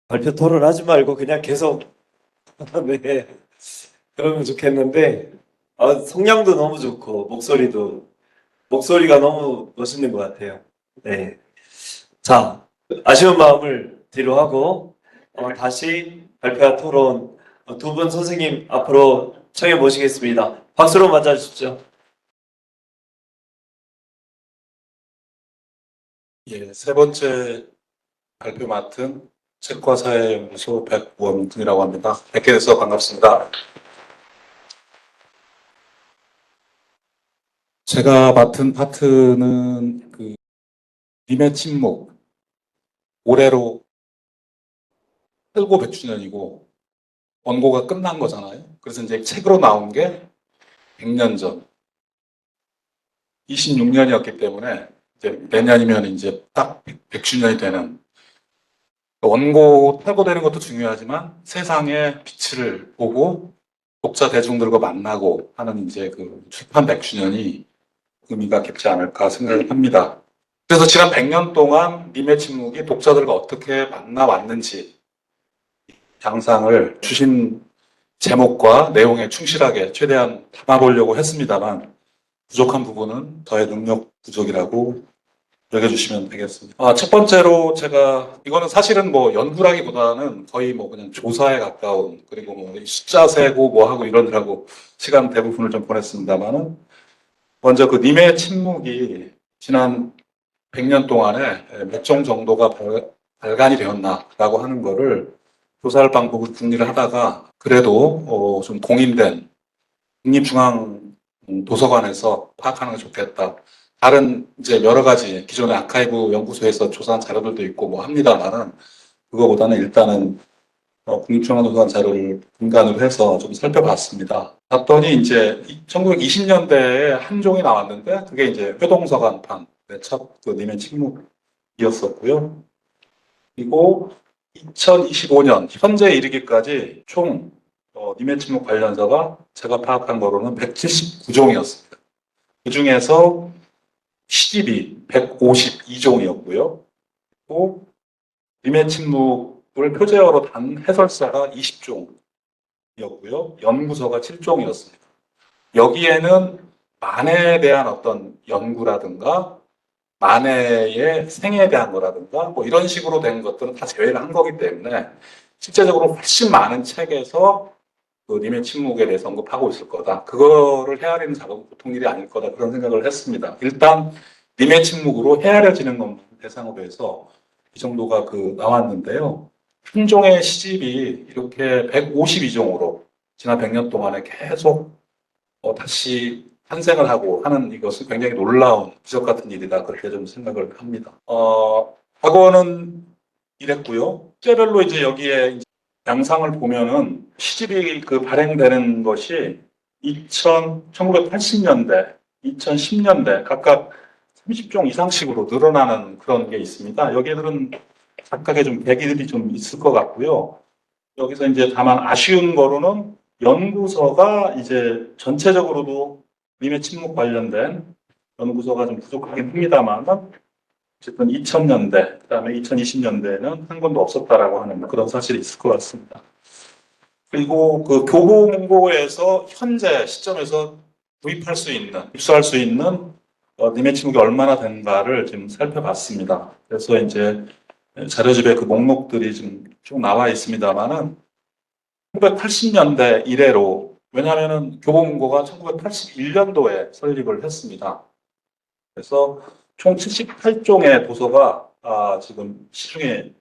발표 토론하지 말고 그냥 계속 네, 그러면 좋겠는데 성량도 너무 좋고 목소리가 너무 멋있는 것 같아요. 네, 자 아쉬운 마음을 뒤로 하고 다시 발표와 토론 두 분 선생님 앞으로 청해 모시겠습니다. 박수로 맞아주십시오. 예, 세 번째 발표 맡은 책과사회연구소 백원근이라고 합니다. 뵙게 돼서 반갑습니다. 제가 맡은 파트는 님의 침묵, 올해로 100주년이고 원고가 끝난 거잖아요. 그래서 이제 책으로 나온 게 100년 전, 26년이었기 때문에 이제 내년이면 이제 딱 100주년이 되는, 원고 탈고되는 것도 중요하지만 세상의 빛을 보고 독자 대중들과 만나고 하는 이제 그 출판 100주년이 의미가 깊지 않을까 생각을 합니다. 그래서 지난 100년 동안 님의 침묵이 독자들과 어떻게 만나왔는지 양상을 주신 제목과 내용에 충실하게 최대한 담아보려고 했습니다만 부족한 부분은 저의 능력 부족이라고 여겨주시면 되겠습니다. 첫 번째로 제가 이거는 사실은 뭐 연구라기보다는 거의 뭐 그냥 조사에 가까운, 그리고 뭐 숫자 세고 뭐 하고 이러느라고 시간 대부분을 좀 보냈습니다만은, 먼저 그 님의 침묵이 지난 100년 동안에 몇 종 정도가 발간이 되었나라고 하는 거를 조사할 방법을 궁리를 하다가, 그래도 좀 공인된 국립중앙도서관에서 파악하는 게 좋겠다. 다른 이제 여러 가지 기존의 아카이브 연구소에서 조사한 자료들도 있고 뭐 합니다만은, 그거보다는 일단은 국립중앙도서관 자료를 분간을 해서 좀 살펴봤습니다. 봤더니 이제 1920년대에 한 종이 나왔는데 그게 이제 회동서관판 첫그 님의 침묵이었었고요. 그리고 2025년 현재 이르기까지 총 님의 침묵 관련서가 제가 파악한 거로는 179종이었습니다. 그 중에서 시집이 152종이었고요. 또 님의 침묵을 표제어로 단 해설사가 20종이었고요. 연구서가 7종이었습니다. 여기에는 만해에 대한 어떤 연구라든가 만해의 생애에 대한 거라든가 뭐 이런 식으로 된 것들은 다 제외를 한 거기 때문에 실제적으로 훨씬 많은 책에서 그 님의 침묵에 대해서 언급하고 있을 거다. 그거를 헤아리는 작업은 보통 일이 아닐 거다. 그런 생각을 했습니다. 일단 님의 침묵으로 헤아려지는 것만 대상으로 해서 이 정도가 나왔는데요. 한 종의 시집이 이렇게 152종으로 지난 100년 동안에 계속 다시 탄생을 하고 하는 이것은 굉장히 놀라운 기적 같은 일이다. 그렇게 좀 생각을 합니다. 과거는 이랬고요. 실제별로 이제 여기에 이제 양상을 보면은 시집이 발행되는 것이 1980년대, 2010년대 각각 30종 이상씩으로 늘어나는 그런 게 있습니다. 여기들은 각각의 좀 계기들이 좀 있을 것 같고요. 여기서 이제 다만 아쉬운 거로는 연구서가 이제 전체적으로도 님의 침묵 관련된 연구서가 좀 부족하긴 합니다만, 어쨌든 2000년대, 그 다음에 2020년대에는 한 권도 없었다라고 하는 그런 사실이 있을 것 같습니다. 그리고 그 교보문고에서 현재 시점에서 구입할 수 있는, 입수할 수 있는 님의 침묵이 얼마나 된가를 지금 살펴봤습니다. 그래서 이제 자료집에 그 목록들이 좀 쭉 나와 있습니다만은 1980년대 이래로, 왜냐하면은 교보문고가 1981년도에 설립을 했습니다. 그래서 총 78종의 도서가 지금 시중에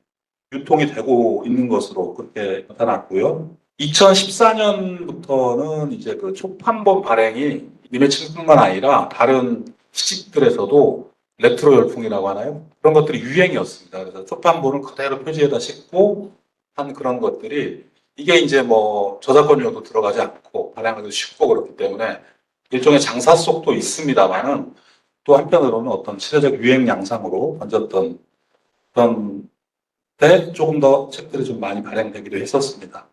유통이 되고 있는 것으로 그렇게 나타났고요. 2014년부터는 이제 그 초판본 발행이 님의 침묵뿐만 아니라 다른 시집들에서도 레트로 열풍이라고 하나요? 그런 것들이 유행이었습니다. 그래서 초판본을 그대로 표지에다 싣고 한 그런 것들이, 이게 이제 뭐 저작권료도 들어가지 않고 발행하기도 쉽고 그렇기 때문에 일종의 장사 속도 있습니다만은, 또 한편으로는 어떤 시대적 유행 양상으로 번졌던 그런 때 조금 더 책들이 좀 많이 발행되기도 했었습니다.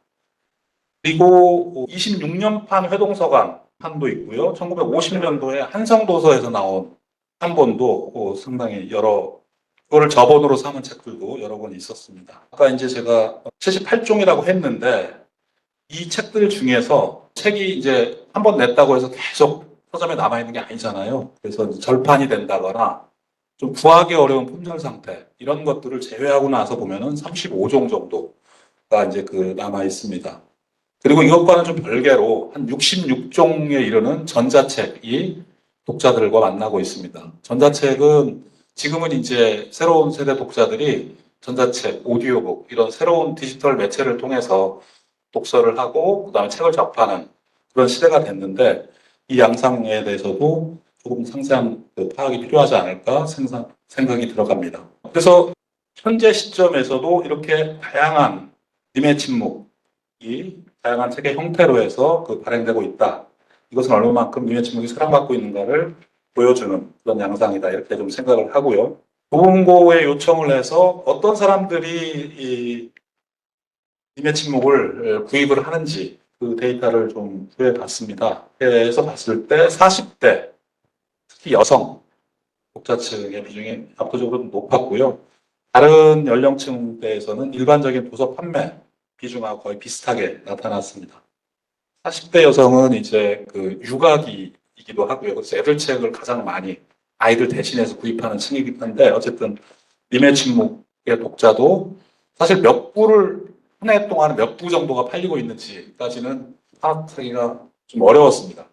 그리고 26년판 회동서관 판도 있고요. 1950년도에 한성도서에서 나온 한 본도 상당히 여러 그거를 저번으로 삼은 책들도 여러 권 있었습니다. 아까 이제 제가 78종이라고 했는데 이 책들 중에서 책이 이제 한 번 냈다고 해서 계속 서점에 남아있는 게 아니잖아요. 그래서 절판이 된다거나 좀 구하기 어려운 품절 상태 이런 것들을 제외하고 나서 보면은 35종 정도가 이제 그 남아 있습니다. 그리고 이것과는 좀 별개로 한 66종에 이르는 전자책이 독자들과 만나고 있습니다. 전자책은 지금은 이제 새로운 세대 독자들이 전자책, 오디오북 이런 새로운 디지털 매체를 통해서 독서를 하고 그다음에 책을 접하는 그런 시대가 됐는데 이 양상에 대해서도 조금 상세한 그 파악이 필요하지 않을까 생각이 들어갑니다. 그래서 현재 시점에서도 이렇게 다양한 님의 침묵이 다양한 책의 형태로 해서 그 발행되고 있다. 이것은 얼마만큼 님의 침묵이 사랑받고 있는가를 보여주는 그런 양상이다. 이렇게 좀 생각을 하고요. 도봉고에 요청을 해서 어떤 사람들이 이 님의 침묵을 구입을 하는지 그 데이터를 좀 구해봤습니다. 그래서 봤을 때 40대, 특히 여성 독자층의 비중이 압도적으로 높았고요. 다른 연령층대에서는 일반적인 도서 판매 비중하고 거의 비슷하게 나타났습니다. 40대 여성은 이제 그 육아기이기도 하고요. 그래서 애들 책을 가장 많이 아이들 대신해서 구입하는 층이긴 한데 어쨌든 님의 침묵의 독자도 사실 몇 부를 한 해 동안 몇 부 정도가 팔리고 있는지까지는 파악하기가 좀 어려웠습니다.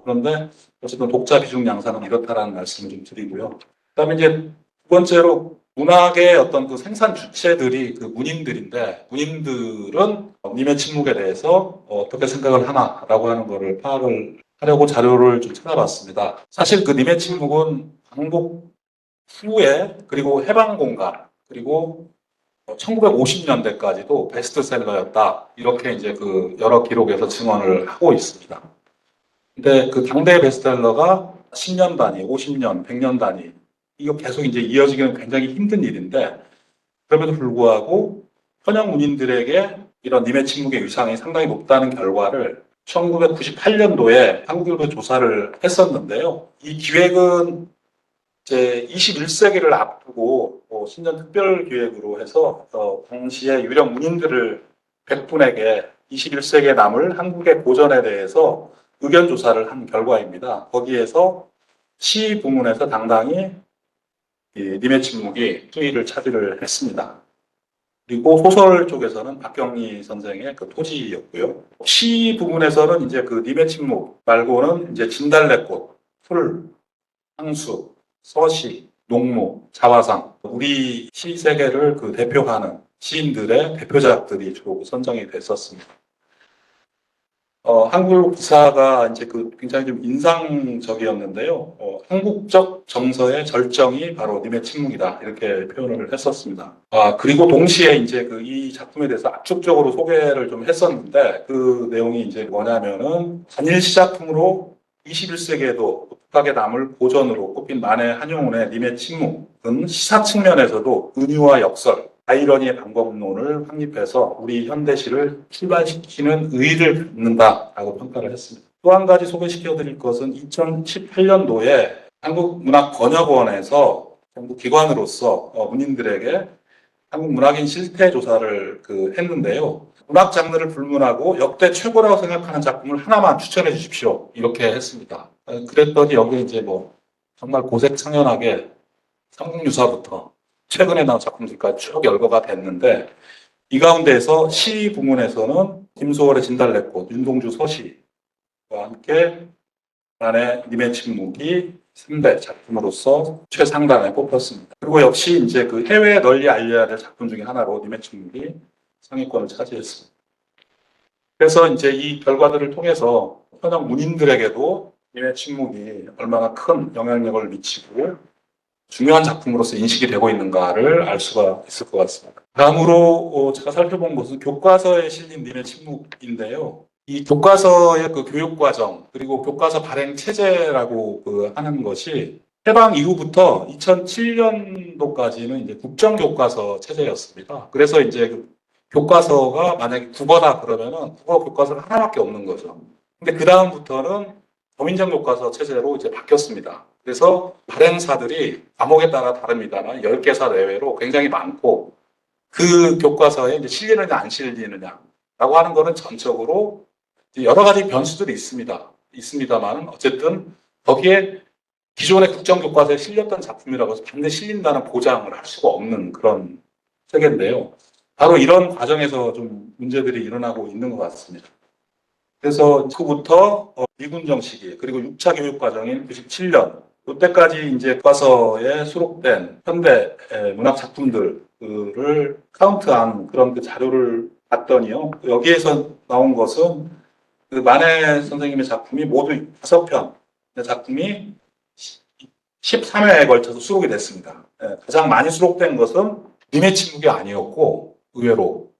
그런데 어쨌든 독자 비중 양상은 이렇다라는 말씀을 좀 드리고요. 그다음에 이제 두 번째로 문학의 어떤 그 생산 주체들이 그 문인들인데 문인들은 님의 침묵에 대해서 어떻게 생각을 하나라고 하는 거를 파악을 하려고 자료를 좀 찾아봤습니다. 사실 그 님의 침묵은 한국 후에 그리고 해방공간 그리고 1950년대까지도 베스트셀러였다. 이렇게 이제 그 여러 기록에서 증언을 하고 있습니다. 근데 그 당대 베스트셀러가 10년 단위, 50년, 100년 단위 이거 계속 이제 이어지기는 굉장히 힘든 일인데 그럼에도 불구하고 현역 문인들에게 이런 님의 침묵의 위상이 상당히 높다는 결과를 1998년도에 한국일보 조사를 했었는데요. 이 기획은 이제 21세기를 앞두고 신년 특별 기획으로 해서 당시에 유력 문인들을 100분에게 21세기에 남을 한국의 고전에 대해서 의견 조사를 한 결과입니다. 거기에서 시 부문에서 당당히 이 님의 침묵이 수위를 차지를 했습니다. 그리고 소설 쪽에서는 박경리 선생의 그 토지였고요. 시 부분에서는 이제 그 님의 침묵 말고는 이제 진달래꽃, 풀, 향수, 서시, 농무, 자화상 우리 시 세계를 그 대표하는 시인들의 대표작들이 주로 선정이 됐었습니다. 한국 기사가 이제 그 굉장히 좀 인상적이었는데요. 한국적 정서의 절정이 바로 님의 침묵이다 이렇게 표현을 했었습니다. 그리고 동시에 이제 그 이 작품에 대해서 압축적으로 소개를 좀 했었는데 그 내용이 이제 뭐냐면은 단일 시작품으로 21세기에도 독하게 남을 고전으로 꼽힌 만해 한용운의 님의 침묵은 시사 측면에서도 은유와 역설, 아이러니의 방법론을 확립해서 우리 현대시를 출발시키는 의의를 갖는다라고 평가를 했습니다. 또 한 가지 소개시켜드릴 것은 2018년도에 한국문학번역원에서 정부 기관으로서 문인들에게 한국 문학인 실태 조사를 했는데요. 문학 장르를 불문하고 역대 최고라고 생각하는 작품을 하나만 추천해 주십시오. 이렇게 했습니다. 그랬더니 여기 이제 뭐 정말 고색창연하게 삼국유사부터 최근에 나온 작품들까지 쭉 열거가 됐는데 이 가운데에서 시 부문에서는 김소월의 진달래꽃, 윤동주 서시와 함께 안에 님의 침묵이 3대 작품으로서 최상단에 뽑혔습니다. 그리고 역시 이제 그 해외에 널리 알려야 될 작품 중에 하나로 님의 침묵이 상위권을 차지했습니다. 그래서 이제 이 결과들을 통해서 현역 문인들에게도 님의 침묵이 얼마나 큰 영향력을 미치고 중요한 작품으로서 인식이 되고 있는가를 알 수가 있을 것 같습니다. 다음으로 제가 살펴본 것은 교과서에 실린 님의 침묵인데요. 이 교과서의 그 교육 과정 그리고 교과서 발행 체제라고 하는 것이 해방 이후부터 2007년도까지는 이제 국정교과서 체제였습니다. 그래서 이제 그 교과서가 만약에 국어다 그러면은 국어 교과서가 하나밖에 없는 거죠. 근데 그 다음부터는 더민정 교과서 체제로 이제 바뀌었습니다. 그래서 발행사들이 과목에 따라 다릅니다만 10개사 내외로 굉장히 많고 그 교과서에 이제 실리느냐 안 실리느냐라고 하는 거는 전적으로 여러 가지 변수들이 있습니다만 어쨌든 거기에 기존의 국정교과서에 실렸던 작품이라고 해서 반드시 실린다는 보장을 할 수가 없는 그런 세계인데요. 바로 이런 과정에서 좀 문제들이 일어나고 있는 것 같습니다. 그래서 그부터 미군정 시기 그리고 6차 교육 과정인 97년 이때까지 이제 교과서에 수록된 현대 문학 작품들을 카운트한 그런 그 자료를 봤더니요. 여기에서 나온 것은 그 만해 선생님의 작품이 모두 5편 작품이 13회에 걸쳐서 수록이 됐습니다. 가장 많이 수록된 것은 님의 침묵이 아니었고 의외로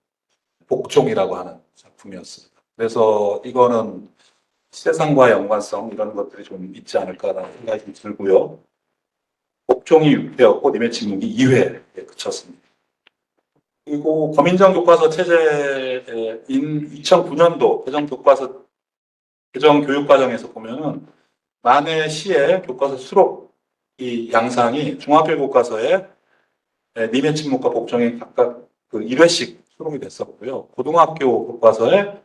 복종이라고 하는 작품이었습니다. 그래서 이거는 세상과 연관성 이런 것들이 좀 있지 않을까라는 생각이 좀 들고요. 복종이 6회였고 님의 침묵이 2회에 그쳤습니다. 그리고 거민정 교과서 체제인 2009년도 개정 교육 과정에서 보면은 만해 시의 교과서 수록 이 양상이 중학교 교과서에 님의 침묵과 복종이 각각 그 1회씩 수록이 됐었고요. 고등학교 교과서에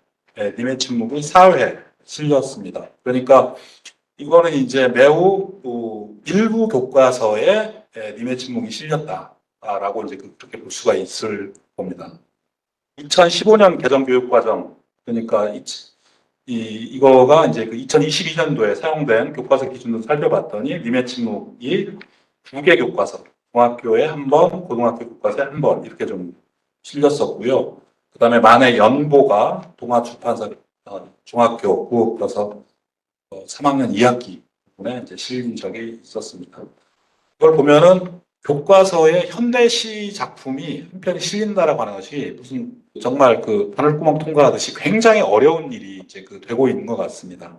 님의 침묵이 4회 실렸습니다. 그러니까 이거는 이제 매우 일부 교과서에 님의 침묵이 실렸다라고 이제 그렇게 볼 수가 있을 겁니다. 2015년 개정 교육과정 그러니까 이거가 이제 그 2022년도에 사용된 교과서 기준으로 살펴봤더니 님의 침묵이 2개 교과서 중학교에 한 번, 고등학교 교과서에 한 번 이렇게 좀 실렸었고요. 그다음에 만해 연보가 동아출판사 중학교 국어교과서 3학년 2학기 부분에 이제 실린 적이 있었습니다. 이걸 보면은 교과서에 현대시 작품이 한 편이 실린다라고 하는 것이 무슨 정말 그 바늘구멍 통과하듯이 굉장히 어려운 일이 이제 그 되고 있는 것 같습니다.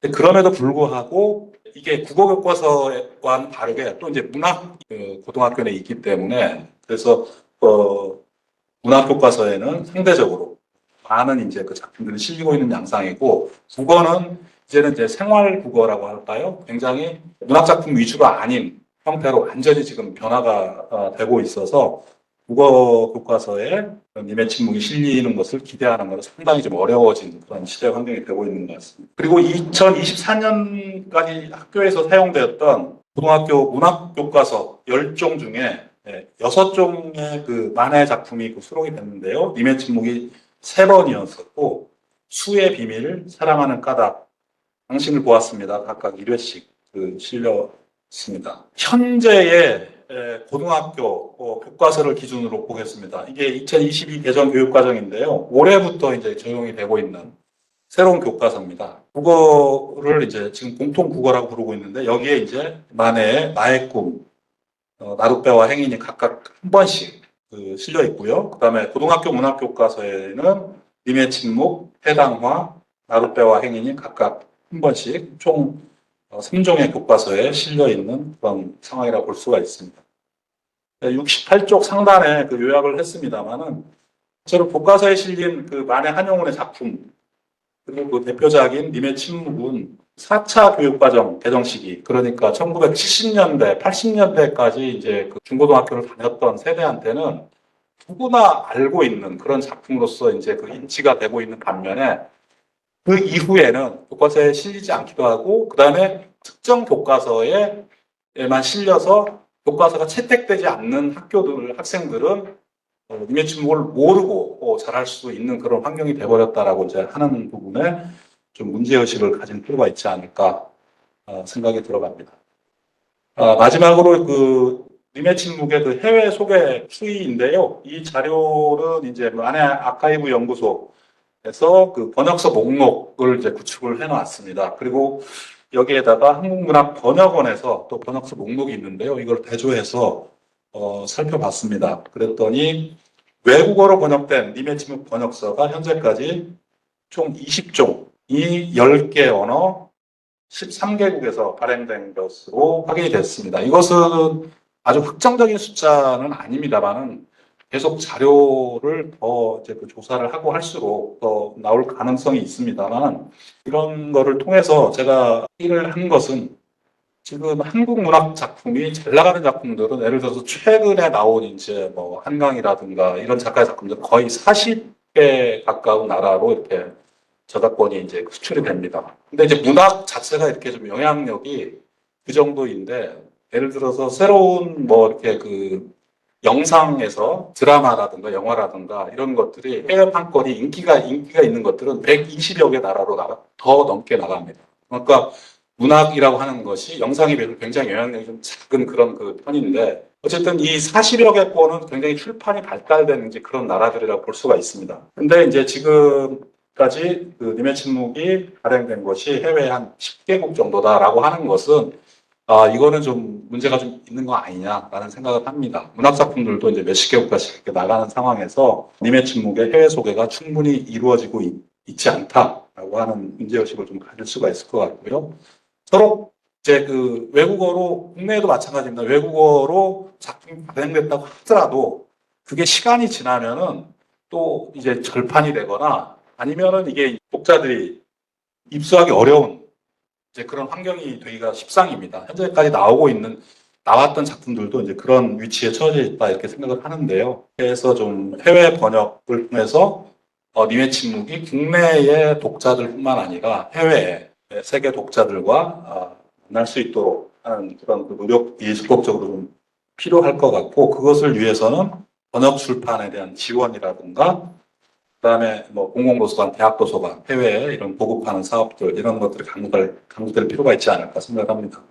근데 그럼에도 불구하고 이게 국어 교과서와는 다르게 또 이제 문학 고등학교에 있기 때문에 그래서 문학 교과서에는 상대적으로 많은 이제 그 작품들이 실리고 있는 양상이고 국어는 이제는 이제 생활 국어라고 할까요? 굉장히 문학 작품 위주가 아닌 형태로 완전히 지금 변화가 되고 있어서 국어 교과서에 님의 침묵이 실리는 것을 기대하는 것은 상당히 좀 어려워진 그런 시대 환경이 되고 있는 것 같습니다. 그리고 2024년까지 학교에서 사용되었던 고등학교 문학 교과서 10종 중에 6종의 그 만해 작품이 수록이 됐는데요. 님의 침묵이 3번이었었고 수의 비밀, 사랑하는 까닭, 당신을 보았습니다. 각각 1회씩 실렸습니다. 현재의 고등학교 교과서를 기준으로 보겠습니다. 이게 2022 개정 교육과정인데요. 올해부터 이제 적용이 되고 있는 새로운 교과서입니다. 국어를 이제 지금 공통 국어라고 부르고 있는데 여기에 이제 만해, 나의 꿈, 나룻배와 행인이 각각 한 번씩 실려 있고요. 그 다음에 고등학교 문학 교과서에는 님의 침묵, 해당화, 나룻배와 행인이 각각 한 번씩 총 3종의 교과서에 실려 있는 그런 상황이라고 볼 수가 있습니다. 68쪽 상단에 그 요약을 했습니다만은 저는 교과서에 실린 그 만해 한용운의 작품 그리고 그 대표작인 님의 침묵은 4차 교육과정 개정 시기 그러니까 1970년대, 80년대까지 이제 그 중고등학교를 다녔던 세대한테는 누구나 알고 있는 그런 작품으로서 이제 그 인지가 되고 있는 반면에 그 이후에는 교과서에 실리지 않기도 하고 그 다음에 특정 교과서에만 실려서 교과서가 채택되지 않는 학생들은 님의 침묵을 모르고 잘할 수 있는 그런 환경이 돼버렸다라고 이제 하는 부분에 좀 문제의식을 가진 필요가 있지 않을까 생각이 들어갑니다. 마지막으로 그 님의 침묵의 그 해외 소개 추이인데요. 이 자료는 이제 만해 아카이브 연구소에서 그 번역서 목록을 이제 구축을 해놨습니다. 그리고 여기에다가 한국문학번역원에서 또 번역서 목록이 있는데요. 이걸 대조해서 살펴봤습니다. 그랬더니 외국어로 번역된 님의 침묵 번역서가 현재까지 총 20종이 10개 언어 13개국에서 발행된 것으로 확인이 됐습니다. 이것은 아주 확정적인 숫자는 아닙니다만은 계속 자료를 더 이제 그 조사를 하고 할수록 더 나올 가능성이 있습니다만 이런 거를 통해서 제가 일을 한 것은 지금 한국 문학 작품이 잘 나가는 작품들은 예를 들어서 최근에 나온 이제 뭐 한강이라든가 이런 작가의 작품들 거의 40개 가까운 나라로 이렇게 저작권이 이제 수출이 됩니다. 근데 이제 문학 자체가 이렇게 좀 영향력이 그 정도인데 예를 들어서 새로운 뭐 이렇게 그 영상에서 드라마라든가 영화라든가 이런 것들이 해외 판권이 인기가 있는 것들은 120여 개 나라로 더 넘게 나갑니다. 그러니까 문학이라고 하는 것이 영상에 비해서 굉장히 영향력이 좀 작은 그런 그 편인데 어쨌든 이 40여 개권은 굉장히 출판이 발달된 이제 그런 나라들이라고 볼 수가 있습니다. 근데 이제 지금까지 그 님의 침묵이 발행된 것이 해외 한 10개국 정도다라고 하는 것은 이거는 좀 문제가 좀 있는 거 아니냐라는 생각을 합니다. 문학 작품들도 이제 몇십 개국까지 이렇게 나가는 상황에서 님의 침묵의 해외 소개가 충분히 이루어지고 있지 않다라고 하는 문제의식을 좀 가질 수가 있을 것 같고요. 서로 이제 그 외국어로 국내에도 마찬가지입니다. 외국어로 작품이 발행됐다고 하더라도 그게 시간이 지나면은 또 이제 절판이 되거나 아니면은 이게 독자들이 입수하기 어려운 이제 그런 환경이 되기가 십상입니다. 현재까지 나왔던 작품들도 이제 그런 위치에 처해져 있다 이렇게 생각을 하는데요. 그래서 좀 해외 번역을 통해서 님의 침묵이 국내의 독자들뿐만 아니라 해외의 세계 독자들과 만날 수 있도록 하는 그런 그 노력이 적극적으로 좀 필요할 것 같고 그것을 위해서는 번역 출판에 대한 지원이라든가 그다음에 뭐 공공도서관, 대학도서관, 해외에 이런 보급하는 사업들 이런 것들이 강구될 필요가 있지 않을까 생각합니다.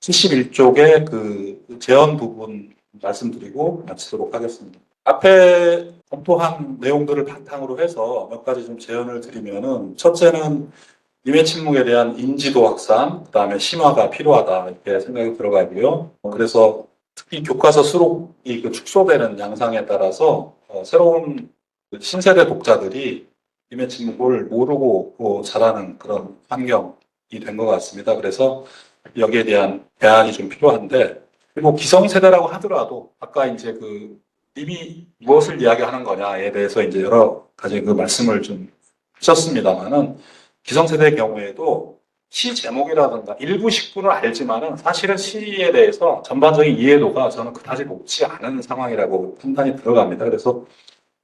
71쪽의 그 제언 부분 말씀드리고 마치도록 하겠습니다. 앞에 검토한 내용들을 바탕으로 해서 몇 가지 좀 제언을 드리면은 첫째는 님의 침묵에 대한 인지도 확산, 그다음에 심화가 필요하다 이렇게 생각이 들어가고요. 그래서 특히 교과서 수록이 그 축소되는 양상에 따라서 새로운 그 신세대 독자들이 님의 침묵을 모르고 자라는 그런 환경이 된 것 같습니다. 그래서 여기에 대한 대안이 좀 필요한데 그리고 기성세대라고 하더라도 아까 이제 그 님이 무엇을 이야기하는 거냐에 대해서 이제 여러 가지 그 말씀을 좀 하셨습니다만은 기성세대의 경우에도 시 제목이라든가 일부 식구는 알지만은 사실은 시에 대해서 전반적인 이해도가 저는 그다지 높지 않은 상황이라고 판단이 들어갑니다. 그래서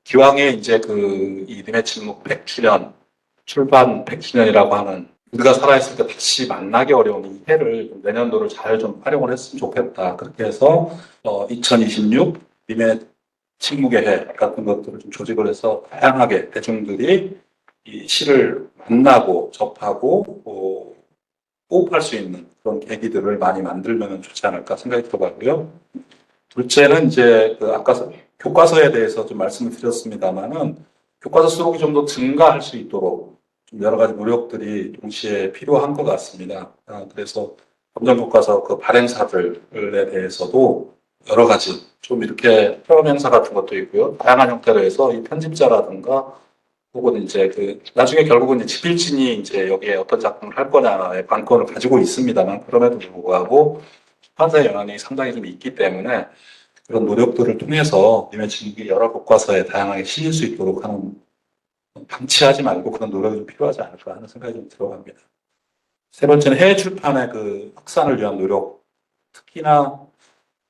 기왕에 이제 그 이름의 침묵 100주년 출판 100주년이라고 하는 우리가 살아있을 때 다시 만나기 어려운 이 해를 내년도를 잘 좀 활용을 했으면 좋겠다. 그렇게 해서 2026 님의 침묵의 해 같은 것들을 좀 조직을 해서 다양하게 대중들이 이 시를 만나고 접하고 호흡할 수 있는 그런 계기들을 많이 만들면 좋지 않을까 생각이 들어가고요. 둘째는 이제 그 아까 교과서에 대해서 좀 말씀을 드렸습니다만은 교과서 수록이 좀 더 증가할 수 있도록 좀 여러 가지 노력들이 동시에 필요한 것 같습니다. 그래서 검정교과서 그 발행사들에 대해서도 여러 가지 좀 이렇게 체험 행사 같은 것도 있고요. 다양한 형태로 해서 이 편집자라든가 혹은 이제 그 나중에 결국은 이제 집필진이 이제 여기에 어떤 작품을 할 거냐의 관건을 가지고 있습니다만 그럼에도 불구하고 판사의 영향이 상당히 좀 있기 때문에 그런 노력들을 통해서 님의 침묵이 여러 교과서에 다양하게 실릴 수 있도록 하는 방치하지 말고 그런 노력이 좀 필요하지 않을까 하는 생각이 좀 들어갑니다. 세 번째는 해외 출판의 그 확산을 위한 노력, 특히나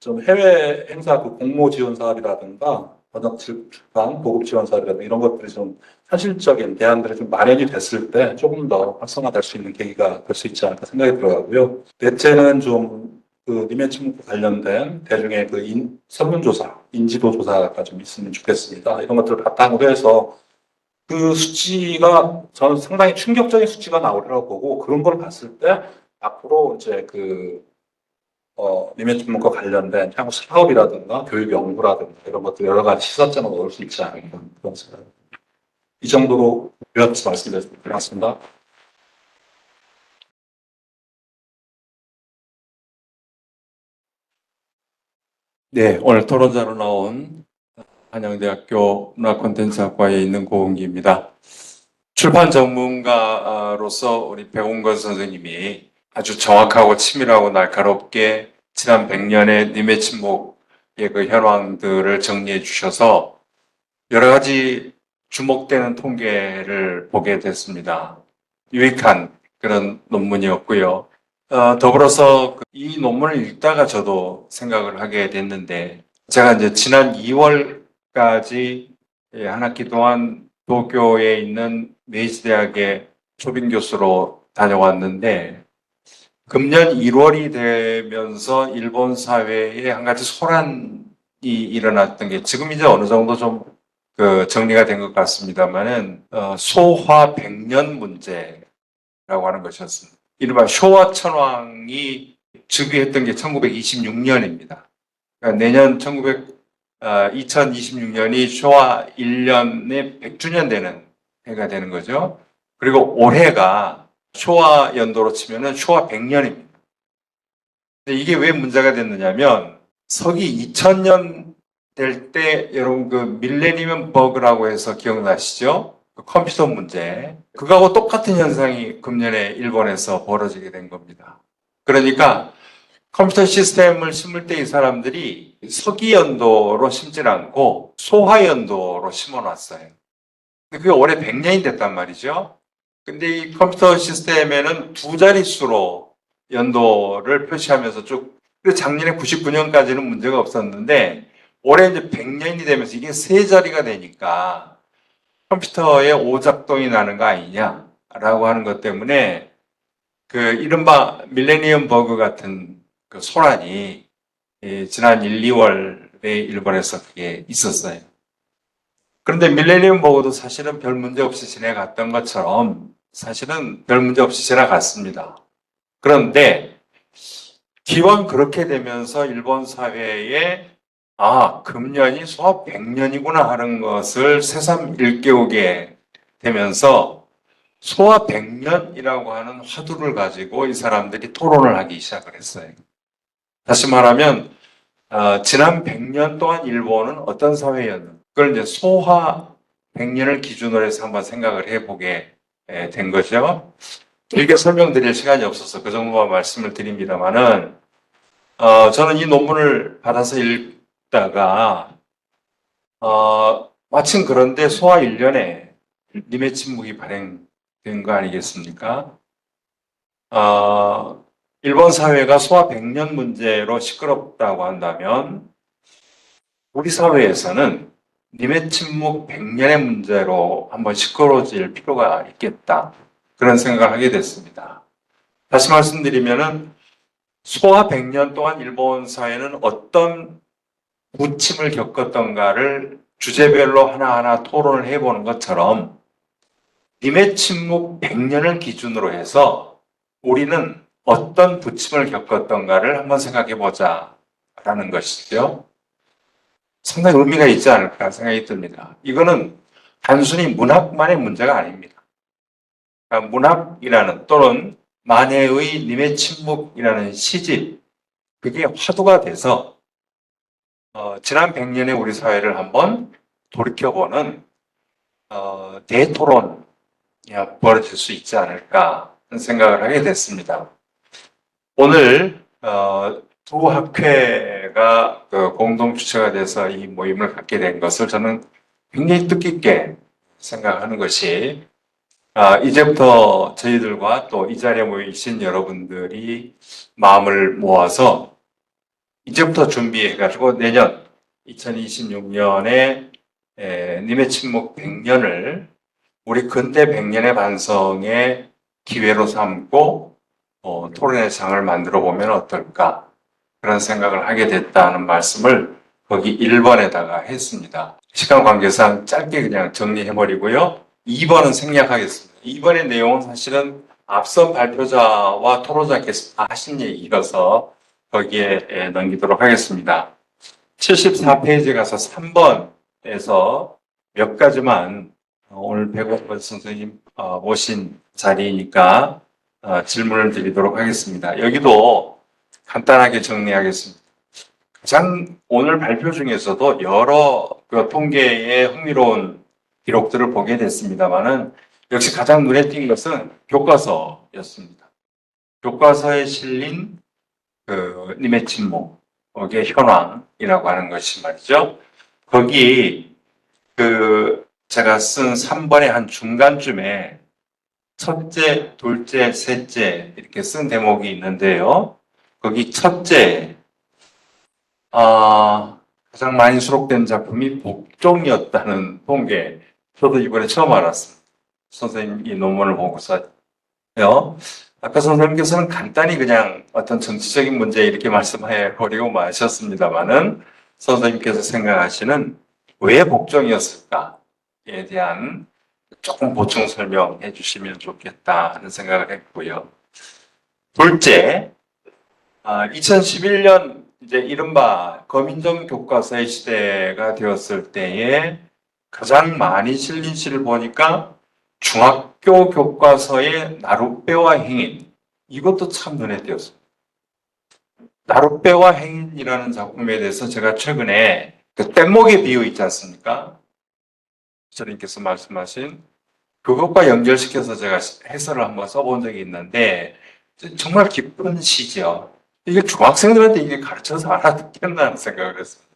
좀 해외 행사 그 공모 지원 사업이라든가 번역 출판 보급 지원 사업이라든가 이런 것들이 좀 현실적인 대안들이 좀 마련이 됐을 때 조금 더 활성화될 수 있는 계기가 될 수 있지 않을까 생각이 들어가고요. 넷째는 좀 그 님의 침묵과 관련된 대중의 그 설문조사, 인지도 조사가 좀 있으면 좋겠습니다. 이런 것들을 바탕으로 해서 그 수치가 저는 상당히 충격적인 수치가 나오리라고 보고 그런 걸 봤을 때 앞으로 이제 그 님의 침묵과 관련된 향후 사업이라든가 교육 연구라든가 이런 것들 여러 가지 시사점을 얻을 수 있지 않을까 그런 생각입니다. 이 정도로 요약해서 말씀드렸습니다. 고맙습니다. 네, 오늘 토론자로 나온 한양대학교 문화콘텐츠학과에 있는 고은기입니다. 출판 전문가로서 우리 배웅건 선생님이 아주 정확하고 치밀하고 날카롭게 지난 100년의 님의 침묵의 그 현황들을 정리해 주셔서 여러 가지 주목되는 통계를 보게 됐습니다. 유익한 그런 논문이었고요. 더불어서 이 논문을 읽다가 저도 생각을 하게 됐는데, 제가 이제 지난 2월까지 한 학기 동안 도쿄에 있는 메이지 대학의 초빙 교수로 다녀왔는데, 금년 1월이 되면서 일본 사회에 한 가지 소란이 일어났던 게 지금 이제 어느 정도 좀 정리가 된 것 같습니다만은, 소화 백년 문제라고 하는 것이었습니다. 이른바 쇼와 천황이 즉위했던 게 1926년입니다. 그러니까 내년 2026년이 쇼와 1년의 100주년 되는 해가 되는 거죠. 그리고 올해가 쇼와 연도로 치면은 쇼와 100년입니다. 근데 이게 왜 문제가 됐느냐면 서기 2000년 될 때 여러분 그 밀레니엄 버그라고 해서 기억나시죠? 그 컴퓨터 문제. 그거하고 똑같은 현상이 금년에 일본에서 벌어지게 된 겁니다. 그러니까 컴퓨터 시스템을 심을 때 이 사람들이 서기 연도로 심질 않고 소화 연도로 심어놨어요. 근데 그게 올해 100년이 됐단 말이죠. 근데 이 컴퓨터 시스템에는 두 자릿수로 연도를 표시하면서 쭉, 작년에 99년까지는 문제가 없었는데 올해 이제 100년이 되면서 이게 세 자리가 되니까 컴퓨터에 오작동이 나는 거 아니냐라고 하는 것 때문에 그 이른바 밀레니엄 버그 같은 그 소란이 지난 1, 2월에 일본에서 그게 있었어요. 그런데 밀레니엄 버그도 사실은 별 문제 없이 지나갔던 것처럼 사실은 별 문제 없이 지나갔습니다. 그런데 기왕 그렇게 되면서 일본 사회에 금년이 소화 100년이구나 하는 것을 새삼 일깨우게 되면서 소화 100년이라고 하는 화두를 가지고 이 사람들이 토론을 하기 시작을 했어요. 다시 말하면 지난 100년 동안 일본은 어떤 사회였는가, 그걸 이제 소화 100년을 기준으로 해서 한번 생각을 해보게 된 거죠. 길게 설명드릴 시간이 없어서 그 정도만 말씀을 드립니다만은 저는 이 논문을 받아서 읽다가 마침 그런데 소화 1년에 님의 침묵이 발행된 거 아니겠습니까? 일본 사회가 소화 100년 문제로 시끄럽다고 한다면 우리 사회에서는 님의 침묵 100년의 문제로 한번 시끄러워질 필요가 있겠다. 그런 생각을 하게 됐습니다. 다시 말씀드리면은 소화 100년 동안 일본 사회는 어떤 부침을 겪었던가를 주제별로 하나하나 토론을 해보는 것처럼 님의 침묵 100년을 기준으로 해서 우리는 어떤 부침을 겪었던가를 한번 생각해보자 라는 것이죠. 상당히 의미가 있지 않을까 생각이 듭니다. 이거는 단순히 문학만의 문제가 아닙니다. 그러니까 문학이라는 또는 만해의 님의 침묵이라는 시집, 그게 화두가 돼서 지난 100년의 우리 사회를 한번 돌이켜보는 대토론이 벌어질 수 있지 않을까 하는 생각을 하게 됐습니다. 오늘 두 학회가 공동 주최가 돼서 이 모임을 갖게 된 것을 저는 굉장히 뜻깊게 생각하는 것이 이제부터 저희들과 또 이 자리에 모이신 여러분들이 마음을 모아서 이제부터 준비해가지고 내년 2026년에 님의 침묵 100년을 우리 근대 100년의 반성의 기회로 삼고 토론의 장을 만들어 보면 어떨까, 그런 생각을 하게 됐다는 말씀을 거기 1번에다가 했습니다. 시간 관계상 짧게 그냥 정리해버리고요. 2번은 생략하겠습니다. 2번의 내용은 사실은 앞선 발표자와 토론자께서 다 하신 얘기라서 거기에 넘기도록 하겠습니다. 74페이지 가서 3번에서 몇 가지만 오늘 백원권 선생님 모신 자리이니까 질문을 드리도록 하겠습니다. 여기도 간단하게 정리하겠습니다. 가장 오늘 발표 중에서도 여러 통계의 흥미로운 기록들을 보게 됐습니다만은 역시 가장 눈에 띈 것은 교과서였습니다. 교과서에 실린 님의 침묵의 현황이라고 하는 것이 말이죠. 거기 제가 쓴 3번의 한 중간쯤에 첫째, 둘째, 셋째 이렇게 쓴 대목이 있는데요. 거기 첫째, 가장 많이 수록된 작품이 복종이었다는 통계. 저도 이번에 처음 알았습니다. 선생님 이 논문을 보고서요. 아까 선생님께서는 간단히 그냥 어떤 정치적인 문제 이렇게 말씀해 버리고 마셨습니다만은 선생님께서 생각하시는 왜 복종이었을까에 대한 조금 보충 설명해 주시면 좋겠다 하는 생각을 했고요. 둘째, 2011년 이제 이른바 검인정 교과서의 시대가 되었을 때에 가장 많이 실린 시를 보니까 중학교 교과서의 나룻배와 행인, 이것도 참 눈에 띄었습니다. 나룻배와 행인이라는 작품에 대해서 제가 최근에 그 뗏목의 비유 있지 않습니까? 선생님께서 말씀하신 그것과 연결시켜서 제가 해설을 한번 써본 적이 있는데 정말 기쁜 시죠. 이게 중학생들한테 이게 가르쳐서 알아듣겠나 하는 생각을 했습니다.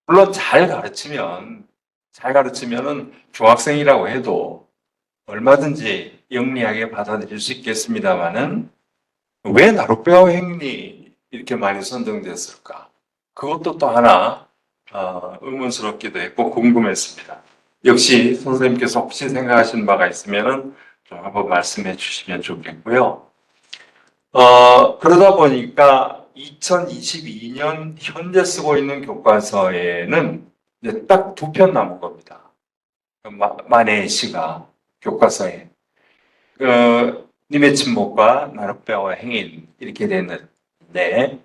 물론 잘 가르치면은 중학생이라고 해도 얼마든지 영리하게 받아들일 수 있겠습니다만은 왜 나룻배와 행인이 이렇게 많이 선정됐을까? 그것도 또 하나 의문스럽기도 했고 궁금했습니다. 역시 선생님께서 혹시 생각하시는 바가 있으면은 좀 한번 말씀해 주시면 좋겠고요. 그러다 보니까 2022년 현재 쓰고 있는 교과서에는 이제 딱 두 편 남은 겁니다. 만해의 시가 교과서에. 님의 침묵과 나룻배와 행인 이렇게 됐는데,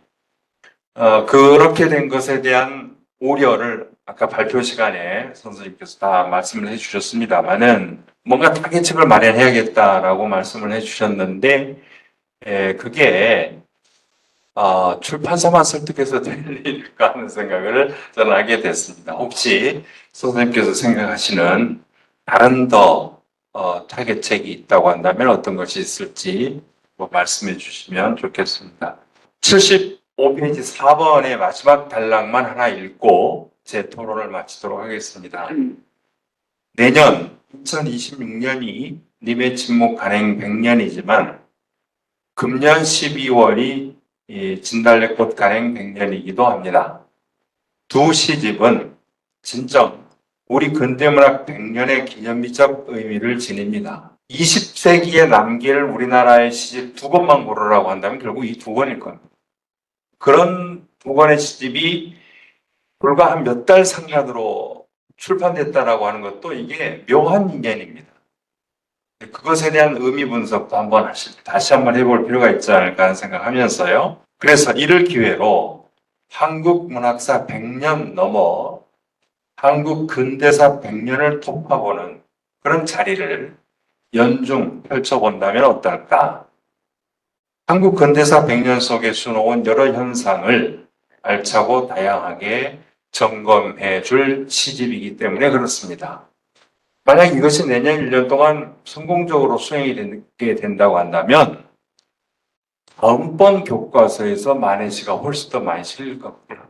그렇게 된 것에 대한 우려를 아까 발표 시간에 선생님께서 다 말씀을 해주셨습니다만은 뭔가 타겟책을 마련해야겠다라고 말씀을 해주셨는데, 그게 출판사만 설득해서 될 일일까 하는 생각을 저는 하게 됐습니다. 혹시 선생님께서 생각하시는 다른 더 타겟책이 있다고 한다면 어떤 것이 있을지 말씀해 주시면 좋겠습니다. 75페이지 4번의 마지막 단락만 하나 읽고 제 토론을 마치도록 하겠습니다. 내년 2026년이 님의 침묵 간행 100년이지만 금년 12월이 진달래꽃 간행 100년이기도 합니다. 두 시집은 진정 우리 근대문학 100년의 기념비적 의미를 지닙니다. 20세기에 남길 우리나라의 시집 두 권만 고르라고 한다면 결국 이 두 권일 겁니다. 그런 두 권의 시집이 불과 한 몇 달 상간으로 출판됐다라고 하는 것도 이게 묘한 인연입니다. 그것에 대한 의미 분석도 다시 한번 해볼 필요가 있지 않을까 하는 생각하면서요. 그래서 이를 기회로 한국 문학사 100년 넘어 한국 근대사 100년을 통과보는 그런 자리를 연중 펼쳐본다면 어떨까? 한국 근대사 100년 속에 수놓은 여러 현상을 알차고 다양하게 점검해 줄 시집이기 때문에 그렇습니다. 만약 이것이 내년 1년 동안 성공적으로 수행이 되게 된다고 한다면 다음번 교과서에서 만해시가 훨씬 더 많이 실릴 겁니다.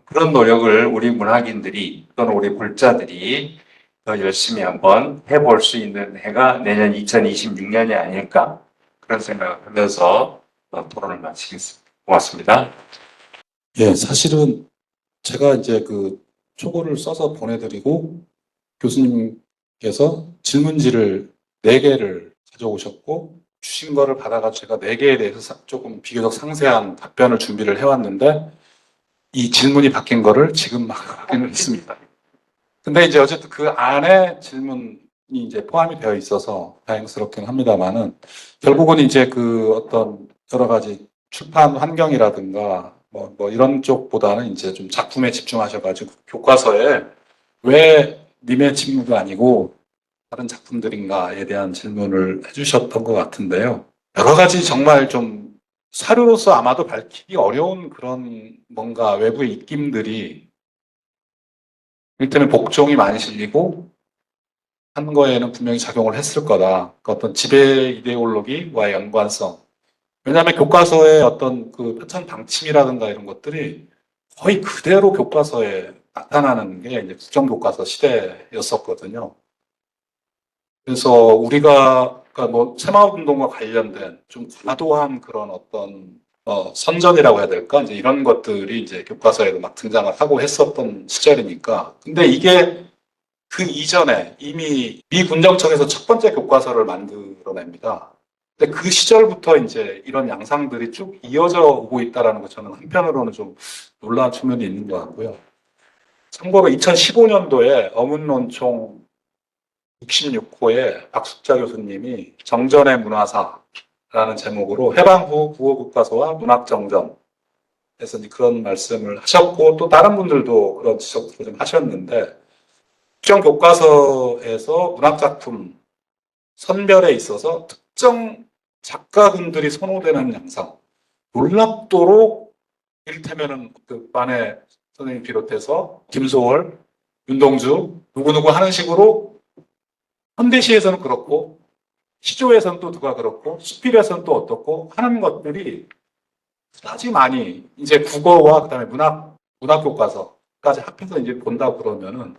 그런 노력을 우리 문학인들이 또는 우리 불자들이 더 열심히 한번 해볼 수 있는 해가 내년 2026년이 아닐까 그런 생각을 하면서 토론을 마치겠습니다. 고맙습니다. 예, 사실은 제가 이제 그 초고를 써서 보내드리고 교수님께서 질문지를 4개를 가져오셨고 주신 거를 받아가지고 제가 4개에 대해서 조금 비교적 상세한 답변을 준비를 해왔는데 이 질문이 바뀐 거를 지금 막 확인을 했습니다. 근데 이제 어쨌든 그 안에 질문이 이제 포함이 되어 있어서 다행스럽긴 합니다만은 결국은 이제 그 어떤 여러 가지 출판 환경이라든가 뭐 이런 쪽보다는 이제 좀 작품에 집중하셔가지고 교과서에 왜 님의 침묵이 아니고 다른 작품들인가에 대한 질문을 해주셨던 것 같은데요. 여러 가지 정말 좀 사료로서 아마도 밝히기 어려운 그런 뭔가 외부의 입김들이 이를테면 복종이 많이 실리고 한 거에는 분명히 작용을 했을 거다. 그 어떤 지배 이데올로기와의 연관성. 왜냐하면 교과서의 어떤 그 표창 방침이라든가 이런 것들이 거의 그대로 교과서에 나타나는 게 이제 국정교과서 시대였었거든요. 그래서 우리가 그러니까 뭐 새마을운동과 관련된 좀 과도한 그런 어떤 선전이라고 해야 될까? 이제 이런 것들이 이제 교과서에도 막 등장을 하고 했었던 시절이니까. 근데 이게 그 이전에 이미 미 군정청에서 첫 번째 교과서를 만들어냅니다. 근데 그 시절부터 이제 이런 양상들이 쭉 이어져 오고 있다는 것 저는 한편으로는 좀 놀라운 측면이 있는 것 같고요. 참고로 2015년도에 어문논총 66호에 박숙자 교수님이 정전의 문화사라는 제목으로 해방 후 국어교과서와 문학정전에서 이제 그런 말씀을 하셨고 또 다른 분들도 그런 지적들을 좀 하셨는데 특정 교과서에서 문학작품 선별에 있어서 특정 작가분들이 선호되는 양상 놀랍도록 이를테면은 그 만해 선생님 비롯해서 김소월, 윤동주 누구누구 하는 식으로 현대시에서는 그렇고 시조에서는 또 누가 그렇고 수필에서는 또 어떻고 하는 것들이 아주 많이 이제 국어와 그다음에 문학 교과서까지 합해서 이제 본다 그러면은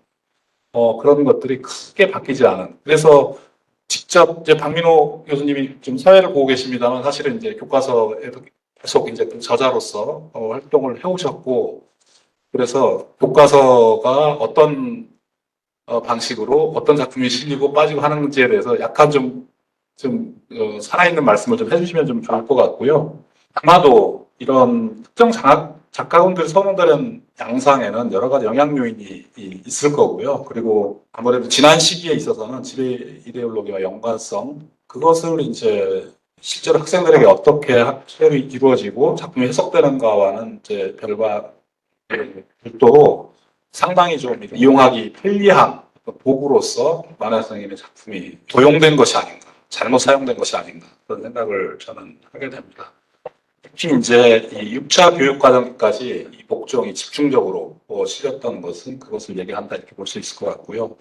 그런 것들이 크게 바뀌지 않은. 그래서 직접 이제 박민호 교수님이 좀 사회를 보고 계십니다만 사실은 이제 교과서에도 계속 이제 그 저자로서 활동을 해오셨고 그래서 교과서가 어떤 방식으로 어떤 작품이 실리고 빠지고 하는지에 대해서 약간 살아있는 말씀을 좀 해주시면 좀 좋을 것 같고요. 아마도 이런 특정 작가분들 선호되는 양상에는 여러 가지 영향 요인이 있을 거고요. 그리고 아무래도 지난 시기에 있어서는 지배 이데올로기와 연관성, 그것을 이제 실제로 학생들에게 어떻게 학습이 이루어지고 작품이 해석되는가와는 이제 별도로 상당히 좀 이용하기 편리한 도구로서 만화 선생님의 작품이 도용된 것이 아닌가, 잘못 사용된 것이 아닌가 그런 생각을 저는 하게 됩니다. 특히 이제 이 6차 교육 과정까지 이 복종이 집중적으로 실렸던 것은 그것을 얘기한다 이렇게 볼 수 있을 것 같고요.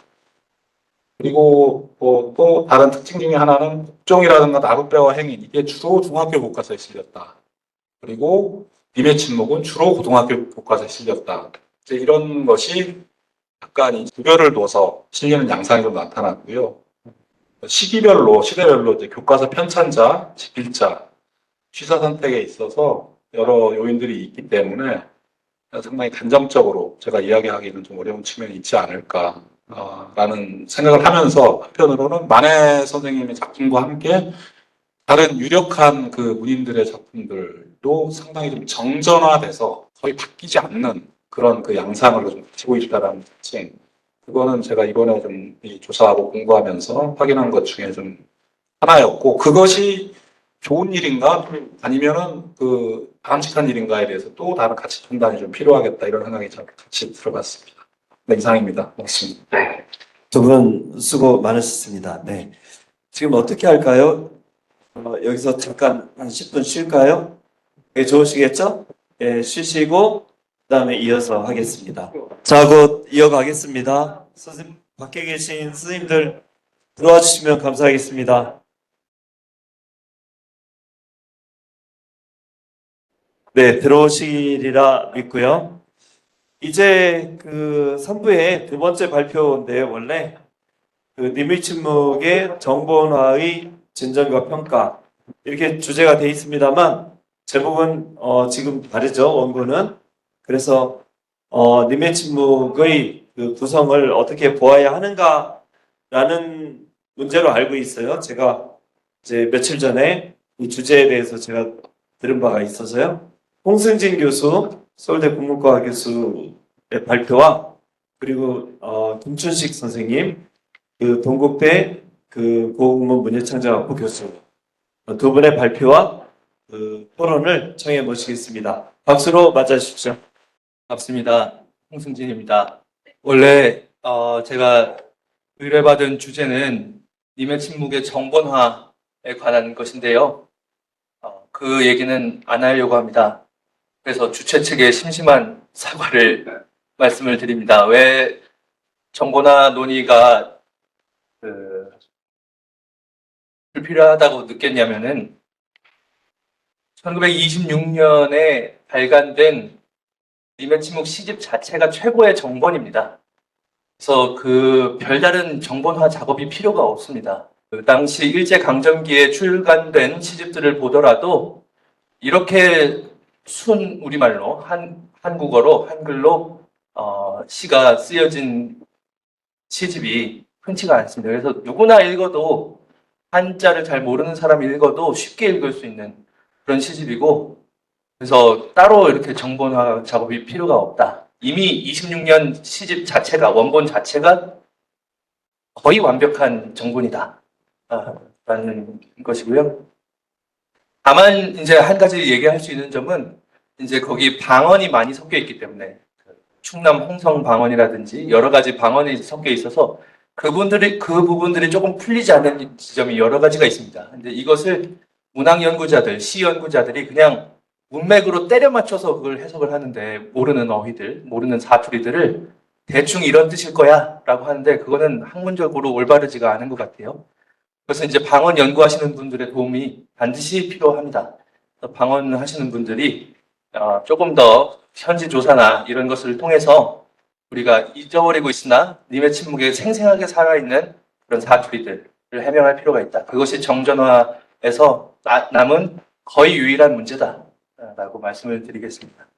그리고 또 다른 특징 중에 하나는 복종이라든가 나룻배와 행인 이게 주로 중학교 교과서에 실렸다. 그리고 님의 침묵은 주로 고등학교 교과서에 실렸다. 이제 이런 것이 약간 이 구별을 둬서 실리는 양상이 좀 나타났고요. 시기별로, 시대별로 이제 교과서 편찬자, 집필자, 취사 선택에 있어서 여러 요인들이 있기 때문에 상당히 단정적으로 제가 이야기하기는 좀 어려운 측면이 있지 않을까. 라는 생각을 하면서 한편으로는 만해 선생님의 작품과 함께 다른 유력한 그 문인들의 작품들도 상당히 좀 정전화돼서 거의 바뀌지 않는 그런 그 양상을 좀 가지고 있다라는 특징. 그거는 제가 이번에 좀 조사하고 공부하면서 확인한 것 중에 좀 하나였고, 그것이 좋은 일인가 아니면은 그 바람직한 일인가에 대해서 또 다른 가치 판단이 좀 필요하겠다 이런 생각이 좀 같이 들어봤습니다. 네, 이상입니다. 고맙습니다. 두 분 수고 많으셨습니다. 네. 지금 어떻게 할까요? 여기서 잠깐 한 10분 쉴까요? 네, 좋으시겠죠? 예, 쉬시고 그다음에 이어서 하겠습니다. 자, 곧 이어가겠습니다. 선생님, 밖에 계신 선생님들 들어와 주시면 감사하겠습니다. 네, 들어오시리라 믿고요. 이제 그 3부의 두 번째 발표인데요. 원래 그 님의 침묵의 정본화의 진전과 평가 이렇게 주제가 되어 있습니다만 제목은 지금 다르죠. 원고는. 그래서 님의 침묵의 그 구성을 어떻게 보아야 하는가라는 문제로 알고 있어요. 제가 이제 며칠 전에 이 주제에 대해서 제가 들은 바가 있어서요. 홍승진 교수, 서울대 국문과 교수의 발표와 그리고 김춘식 선생님, 그 동국대 그 고국문 문예창작학부 교수 두 분의 발표와 그 토론을 청해 모시겠습니다. 박수로 맞아주십시오. 반갑습니다. 홍승진입니다. 원래 제가 의뢰받은 주제는 님의 침묵의 정본화에 관한 것인데요. 그 얘기는 안 하려고 합니다. 그래서 주최 측에 심심한 사과를 말씀을 드립니다. 왜 정본화 논의가 불필요하다고 느꼈냐면은 1926년에 발간된 님의 침묵 시집 자체가 최고의 정본입니다. 그래서 그 별다른 정본화 작업이 필요가 없습니다. 그 당시 일제강점기에 출간된 시집들을 보더라도 이렇게 순 우리말로 한국어로 한글로 시가 쓰여진 시집이 흔치가 않습니다. 그래서 누구나 읽어도 한자를 잘 모르는 사람이 읽어도 쉽게 읽을 수 있는 그런 시집이고, 그래서 따로 이렇게 정본화 작업이 필요가 없다. 이미 26년 시집 자체가, 원본 자체가 거의 완벽한 정본이다. 라는 것이고요. 다만 이제 한 가지 얘기할 수 있는 점은 이제 거기 방언이 많이 섞여 있기 때문에 충남 홍성 방언이라든지 여러 가지 방언이 섞여 있어서 그 부분들이 조금 풀리지 않는 지점이 여러 가지가 있습니다. 근데 이것을 문학 연구자들, 시 연구자들이 그냥 문맥으로 때려 맞춰서 그걸 해석을 하는데, 모르는 어휘들, 모르는 사투리들을 대충 이런 뜻일 거야 라고 하는데, 그거는 학문적으로 올바르지가 않은 것 같아요. 그래서 이제 방언 연구하시는 분들의 도움이 반드시 필요합니다. 방언 하시는 분들이 조금 더 현지 조사나 이런 것을 통해서 우리가 잊어버리고 있으나 님의 침묵에 생생하게 살아있는 그런 사투리들을 해명할 필요가 있다. 그것이 정전화에서 남은 거의 유일한 문제다라고 말씀을 드리겠습니다.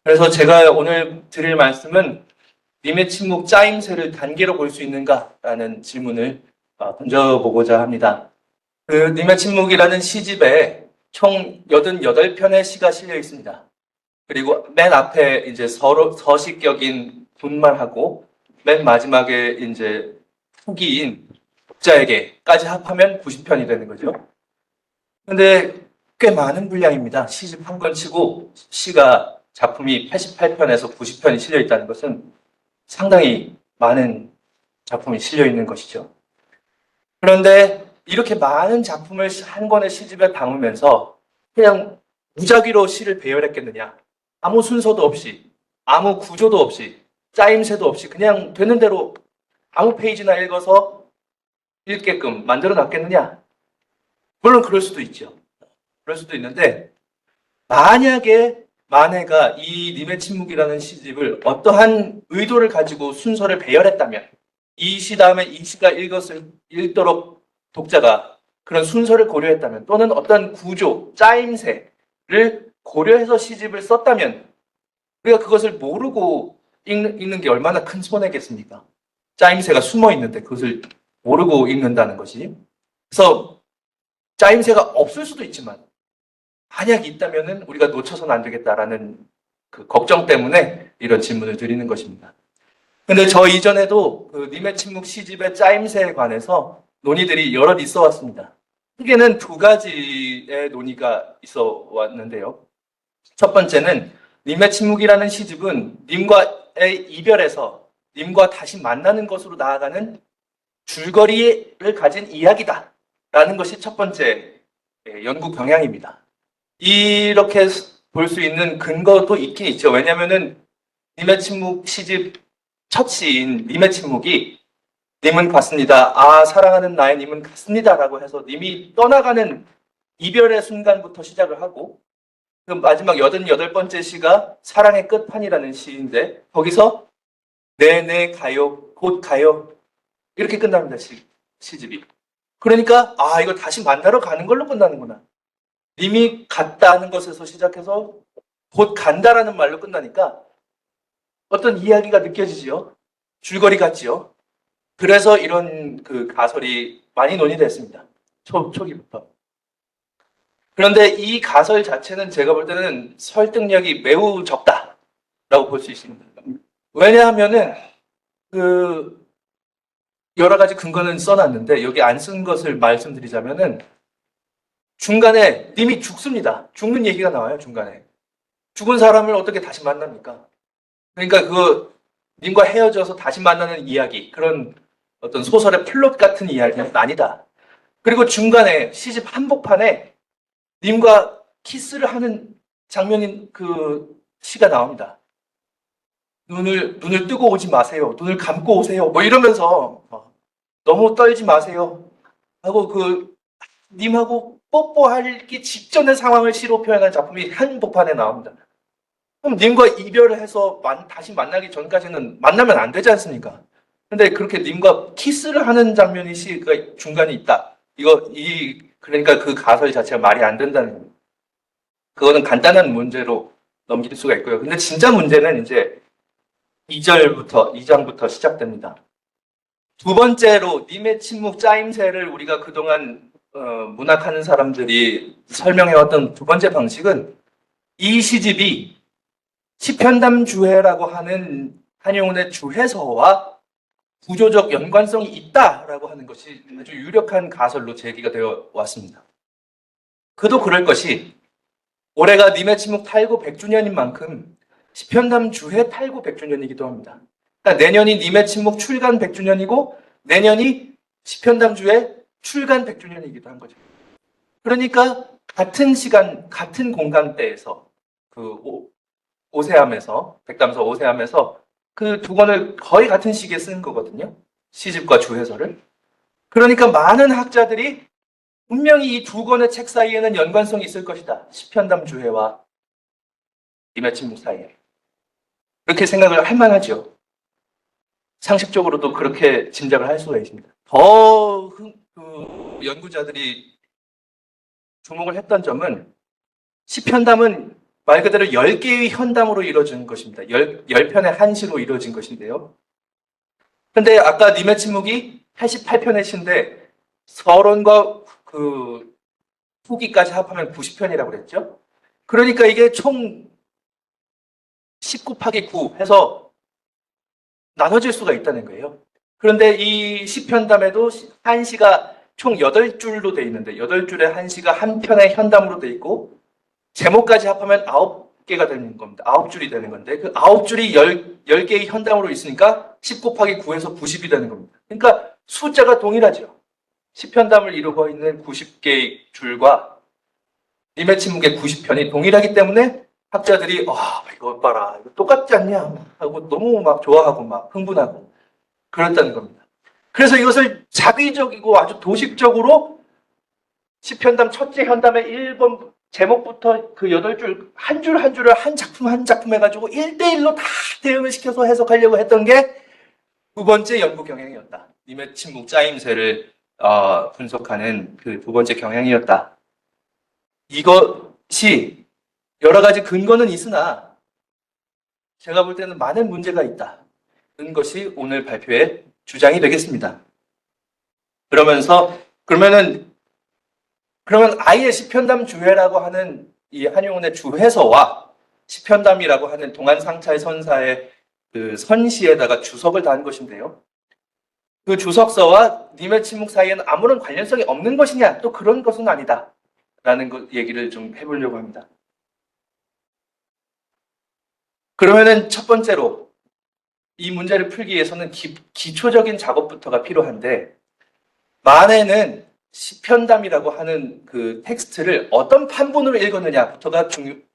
그래서 제가 오늘 드릴 말씀은 님의 침묵 짜임새를 단계로 볼 수 있는가라는 질문을 던져보고자 합니다. 그 님의 침묵이라는 시집에 총 88편의 시가 실려 있습니다. 그리고 맨 앞에 이제 서식격인 분말하고 맨 마지막에 이제 후기인 독자에게까지 합하면 90편이 되는 거죠. 근데 꽤 많은 분량입니다. 시집 한 권 치고 시가 작품이 88편에서 90편이 실려 있다는 것은 상당히 많은 작품이 실려 있는 것이죠. 그런데 이렇게 많은 작품을 한 권의 시집에 담으면서 그냥 무작위로 시를 배열했겠느냐? 아무 순서도 없이, 아무 구조도 없이, 짜임새도 없이 그냥 되는 대로 아무 페이지나 읽어서 읽게끔 만들어 놨겠느냐? 물론 그럴 수도 있죠. 그럴 수도 있는데, 만약에 만해가 이 님의 침묵이라는 시집을 어떠한 의도를 가지고 순서를 배열했다면, 이 시 다음에 이 시가 읽도록 독자가 그런 순서를 고려했다면, 또는 어떤 구조, 짜임새를 고려해서 시집을 썼다면, 우리가 그것을 모르고 읽는 게 얼마나 큰 손해겠습니까? 짜임새가 숨어 있는데 그것을 모르고 읽는다는 것이. 그래서 짜임새가 없을 수도 있지만, 만약 있다면은 우리가 놓쳐서는 안 되겠다라는 그 걱정 때문에 이런 질문을 드리는 것입니다. 근데 저 이전에도 그 님의 침묵 시집의 짜임새에 관해서 논의들이 여럿 있어 왔습니다. 크게는 두 가지의 논의가 있어 왔는데요. 첫 번째는 님의 침묵이라는 시집은 님과의 이별에서 님과 다시 만나는 것으로 나아가는 줄거리를 가진 이야기다 라는 것이 첫 번째 연구 경향입니다. 이렇게 볼 수 있는 근거도 있긴 있죠. 왜냐하면은 님의 침묵 시집 첫 시인 님의 침묵이 님은 갔습니다. 아, 사랑하는 나의 님은 갔습니다. 라고 해서 님이 떠나가는 이별의 순간부터 시작을 하고, 그 마지막 88번째 시가 사랑의 끝판이라는 시인데, 거기서 네 가요, 곧 가요. 이렇게 끝납니다, 시집이. 그러니까, 아, 이거 다시 만나러 가는 걸로 끝나는구나. 님이 갔다는 것에서 시작해서 곧 간다라는 말로 끝나니까 어떤 이야기가 느껴지지요? 줄거리 같지요? 그래서 이런 그 가설이 많이 논의됐습니다. 초기부터. 그런데 이 가설 자체는 제가 볼 때는 설득력이 매우 적다라고 볼 수 있습니다. 왜냐하면은 그 여러 가지 근거는 써놨는데 여기 안 쓴 것을 말씀드리자면은 중간에 님이 죽습니다. 죽는 얘기가 나와요, 중간에. 죽은 사람을 어떻게 다시 만납니까? 그러니까 그 님과 헤어져서 다시 만나는 이야기, 그런 어떤 소설의 플롯 같은 이야기는 아니다. 그리고 중간에 시집 한복판에 님과 키스를 하는 장면인 그 시가 나옵니다. 눈을 뜨고 오지 마세요. 눈을 감고 오세요. 뭐 이러면서 너무 떨지 마세요. 하고 그 님하고 뽀뽀하기 직전의 상황을 시로 표현한 작품이 한복판에 나옵니다. 그럼 님과 이별을 해서 다시 만나기 전까지는 만나면 안 되지 않습니까? 근데 그렇게 님과 키스를 하는 장면이 시가 중간에 있다. 그러니까 그 가설 자체가 말이 안 된다는 겁니다. 그거는 간단한 문제로 넘길 수가 있고요. 근데 진짜 문제는 이제 2장부터 시작됩니다. 두 번째로 님의 침묵 짜임새를 우리가 그동안 문학하는 사람들이 설명해왔던 두 번째 방식은 이 시집이 시편담 주해라고 하는 한용운의 주해서와 구조적 연관성이 있다라고 하는 것이 아주 유력한 가설로 제기가 되어 왔습니다. 그도 그럴 것이 올해가 님의 침묵 탈고 100주년인 만큼 시편담 주해 탈고 100주년이기도 합니다. 그러니까 내년이 님의 침묵 출간 100주년이고 내년이 시편담 주해 출간 100주년이기도 한 거죠. 그러니까 같은 시간, 같은 공간대에서 오세암에서 백담서 오세암에서 그 두 권을 거의 같은 시기에 쓴 거거든요. 시집과 주해서를. 그러니까 많은 학자들이 분명히 이 두 권의 책 사이에는 연관성이 있을 것이다. 시편담 주해와 님의 침묵 사이에. 그렇게 생각을 할 만하죠. 상식적으로도 그렇게 짐작을 할 수가 있습니다. 연구자들이 주목을 했던 점은 시편담은 말 그대로 10개의 현담으로 이루어진 것입니다. 10편의 한시로 이루어진 것인데요. 근데 아까 님의 침묵이 88편의 시인데 서론과 그 후기까지 합하면 90편이라고 그랬죠. 그러니까 이게 총 10 곱하기 9 해서 나눠질 수가 있다는 거예요. 그런데 이 시편담에도 한시가 총 8줄로 되어 있는데 8줄의 한시가 한 편의 현담으로 되어 있고 제목까지 합하면 9개가 되는 겁니다. 9줄이 되는 건데 그 9줄이 10개의 현담으로 있으니까 10 곱하기 9에서 90이 되는 겁니다. 그러니까 숫자가 동일하죠. 시편담을 이루고 있는 90개의 줄과 님의 침묵의 90편이 동일하기 때문에 학자들이 이거 봐라 이거 똑같지 않냐 하고 너무 막 좋아하고 막 흥분하고 그랬다는 겁니다. 그래서 이것을 자비적이고 아주 도식적으로 시편담 첫째 현담의 1번 제목부터 그 8줄 한 줄 한 줄을 한 작품 해가지고 1대1로 다 대응을 시켜서 해석하려고 했던 게 두 번째 연구 경향이었다. 님의 침묵 짜임새를 분석하는 그 두 번째 경향이었다. 이것이 여러 가지 근거는 있으나 제가 볼 때는 많은 문제가 있다는 것이 오늘 발표의 주장이 되겠습니다. 그러면 아예 시편담 주해라고 하는 이 한용운의 주해서와 시편담이라고 하는 동안상차의 선사의 그 선시에다가 주석을 단 것인데요. 그 주석서와 님의 침묵 사이에는 아무런 관련성이 없는 것이냐? 또 그런 것은 아니다. 라는 얘기를 좀 해보려고 합니다. 그러면은 첫 번째로 이 문제를 풀기 위해서는 기초적인 작업부터가 필요한데 만에는 시편담이라고 하는 그 텍스트를 어떤 판본으로 읽었느냐부터가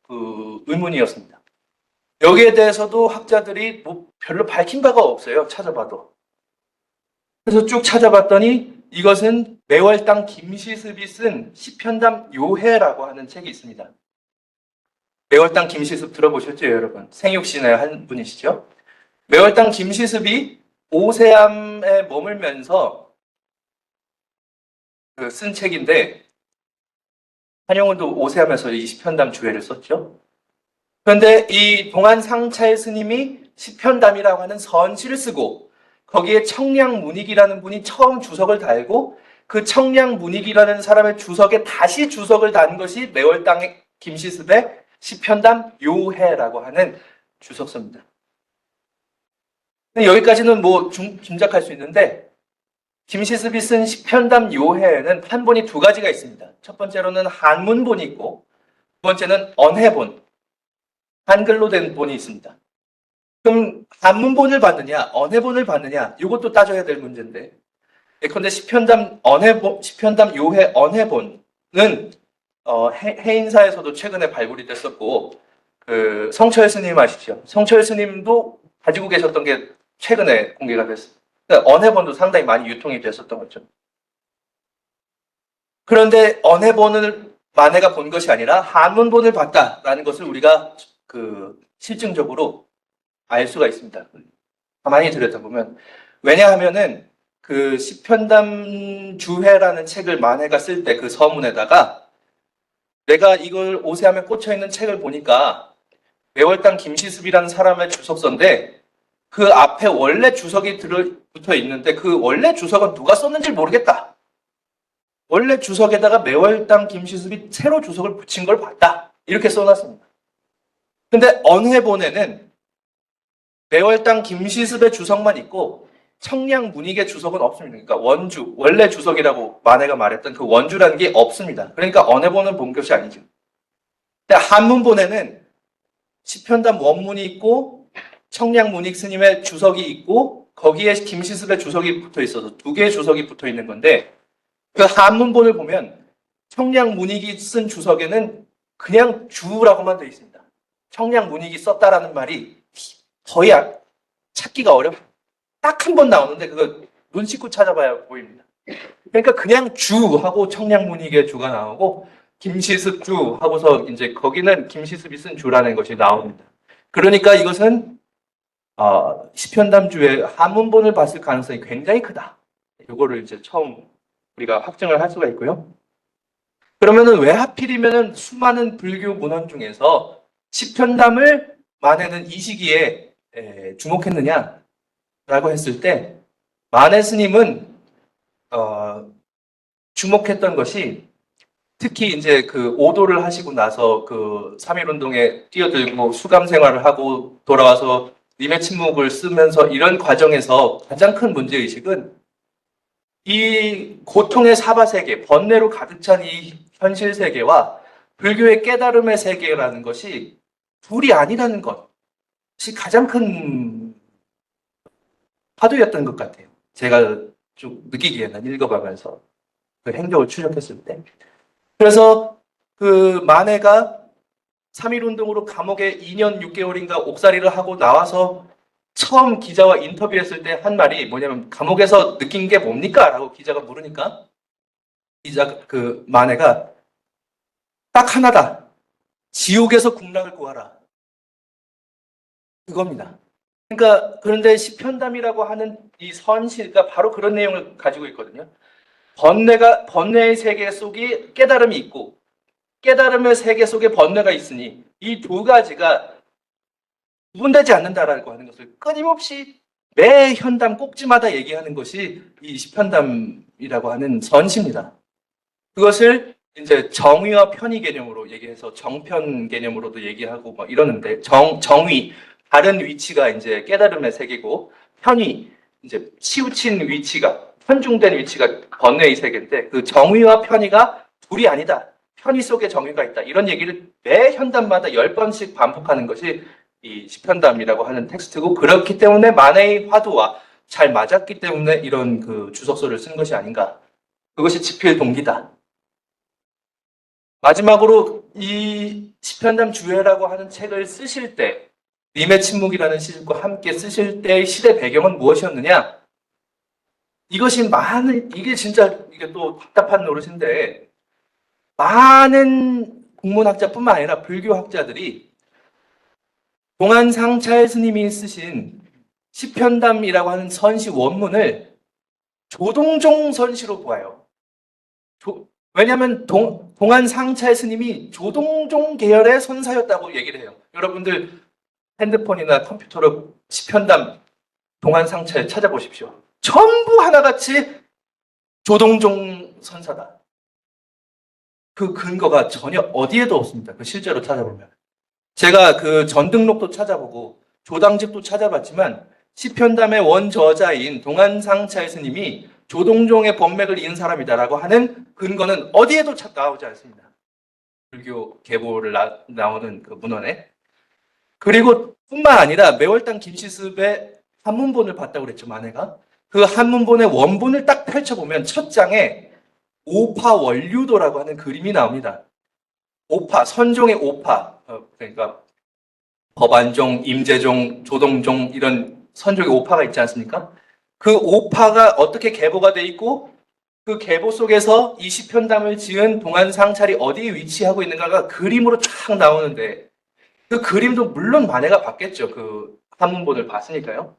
의문이었습니다. 여기에 대해서도 학자들이 별로 밝힌 바가 없어요. 찾아봐도. 그래서 쭉 찾아봤더니 이것은 매월당 김시습이 쓴 시편담 요해라고 하는 책이 있습니다. 매월당 김시습 들어보셨죠, 여러분? 생육신의 한 분이시죠? 매월당 김시습이 오세암에 머물면서 쓴 책인데 한용운도 오세암에서 이 시편담 주해를 썼죠. 그런데 이 동안상차의 스님이 시편담이라고 하는 선시를 쓰고 거기에 청량문익이라는 분이 처음 주석을 달고 그 청량문익이라는 사람의 주석에 다시 주석을 단 것이 매월당 김시습의 시편담 요해라고 하는 주석서입니다. 여기까지는 짐작할 수 있는데 김시습이 쓴 시편담 요해에는 판본이 두 가지가 있습니다. 첫 번째로는 한문본이 있고 두 번째는 언해본, 한글로 된 본이 있습니다. 그럼 한문본을 받느냐, 언해본을 받느냐 이것도 따져야 될 문제인데 예컨대 시편담 요해 언해본은 해인사에서도 최근에 발굴이 됐었고 그 성철 스님 아시죠? 성철 스님도 가지고 계셨던 게 최근에 공개가 됐습니다. 그러니까 언해본도 상당히 많이 유통이 됐었던 거죠. 그런데 언해본을 만해가 본 것이 아니라 한문본을 봤다라는 것을 우리가 그 실증적으로 알 수가 있습니다. 가만히 들여다보면. 왜냐하면은 그 시편담 주회라는 책을 만해가 쓸 때 그 서문에다가 내가 이걸 오세하면 꽂혀있는 책을 보니까 매월당 김시습이라는 사람의 주석서인데 그 앞에 원래 주석이 붙어 있는데 그 원래 주석은 누가 썼는지 모르겠다. 원래 주석에다가 매월당 김시습이 새로 주석을 붙인 걸 봤다. 이렇게 써놨습니다. 근데 언해본에는 매월당 김시습의 주석만 있고 청량 문익의 주석은 없습니다. 그러니까 원주, 원래 주석이라고 만해가 말했던 그 원주라는 게 없습니다. 그러니까 언해본은 본 것이 아니죠. 근데 한문본에는 시편담 원문이 있고 청량 문익 스님의 주석이 있고 거기에 김시습의 주석이 붙어 있어서 두 개의 주석이 붙어 있는 건데 그 한문본을 보면 청량 문익이 쓴 주석에는 그냥 주라고만 되어 있습니다. 청량 문익이 썼다라는 말이 거의 찾기가 어려워요. 딱 한 번 나오는데 그거 눈 씻고 찾아봐야 보입니다. 그러니까 그냥 주하고 청량문익의 주가 나오고 김시습 주 하고서 이제 거기는 김시습이 쓴 주라는 것이 나옵니다. 그러니까 이것은 시편담 주의 한문본을 봤을 가능성이 굉장히 크다. 이거를 이제 처음 우리가 확증을 할 수가 있고요. 그러면은 왜 하필이면은 수많은 불교 문헌 중에서 시편담을 만해는 이 시기에 주목했느냐라고 했을 때 만해 스님은 주목했던 것이 특히 이제 그 오도를 하시고 나서 그 3.1운동에 뛰어들고 수감 생활을 하고 돌아와서 님의 침묵을 쓰면서 이런 과정에서 가장 큰 문제의식은 이 고통의 사바세계, 번뇌로 가득 찬 이 현실 세계와 불교의 깨달음의 세계라는 것이 둘이 아니라는 것이 가장 큰 화두였던 것 같아요. 제가 좀 느끼기에는 읽어가면서 그 행적을 추적했을 때. 그래서 그 만해가 3.1운동으로 감옥에 2년 6개월인가 옥살이를 하고 나와서 처음 기자와 인터뷰했을 때 한 말이 뭐냐면 감옥에서 느낀 게 뭡니까? 라고 기자가 물으니까 그 만해가 딱 하나다. 지옥에서 국락을 구하라. 그겁니다. 그러니까 그런데 시편담이라고 하는 이 선시가 바로 그런 내용을 가지고 있거든요. 번뇌의 세계 속에 깨달음이 있고 깨달음의 세계 속에 번뇌가 있으니 이 두 가지가 구분되지 않는다라고 하는 것을 끊임없이 매 현담 꼭지마다 얘기하는 것이 이 시편담이라고 하는 선시입니다. 그것을 이제 정의와 편의 개념으로 얘기해서 정편 개념으로도 얘기하고 뭐 이러는데 정의 다른 위치가 이제 깨달음의 세계고 편의 이제 치우친 위치가 편중된 위치가 번뇌의 세계인데 그 정의와 편의가 둘이 아니다. 편의 속에 정의가 있다. 이런 얘기를 매 현담마다 10번씩 반복하는 것이 이 시편담이라고 하는 텍스트고 그렇기 때문에 만해의 화두와 잘 맞았기 때문에 이런 그 주석서를 쓴 것이 아닌가. 그것이 지필 동기다. 마지막으로 이 시편담 주회라고 하는 책을 쓰실 때 님의 침묵이라는 시집과 함께 쓰실 때의 시대 배경은 무엇이었느냐? 이게 진짜 이게 또 답답한 노릇인데 많은 국문학자뿐만 아니라 불교학자들이 동안상찰 스님이 쓰신 시편담이라고 하는 선시 원문을 조동종 선시로 보아요. 왜냐하면 동안상찰 스님이 조동종 계열의 선사였다고 얘기를 해요. 여러분들 핸드폰이나 컴퓨터로 시편담 동안상찰 찾아보십시오. 전부 하나같이 조동종 선사다. 그 근거가 전혀 어디에도 없습니다. 그 실제로 찾아보면. 제가 그 전등록도 찾아보고 조당집도 찾아봤지만 시편담의 원저자인 동안상찰 스님이 조동종의 법맥을 이은 사람이다라고 하는 근거는 어디에도 나오지 않습니다. 불교 계보를 나오는 그 문헌에. 그리고 뿐만 아니라 매월당 김시습의 한문본을 봤다고 그랬죠, 만해가. 그 한문본의 원본을 딱 펼쳐보면 첫 장에 오파 원류도라고 하는 그림이 나옵니다. 오파, 선종의 오파, 그러니까 법안종, 임재종, 조동종 이런 선종의 오파가 있지 않습니까? 그 오파가 어떻게 계보가 돼 있고 그 계보 속에서 이 시편담을 지은 동안상찰이 어디에 위치하고 있는가가 그림으로 쫙 나오는데 그 그림도 물론 만해가 봤겠죠. 그 한문본을 봤으니까요.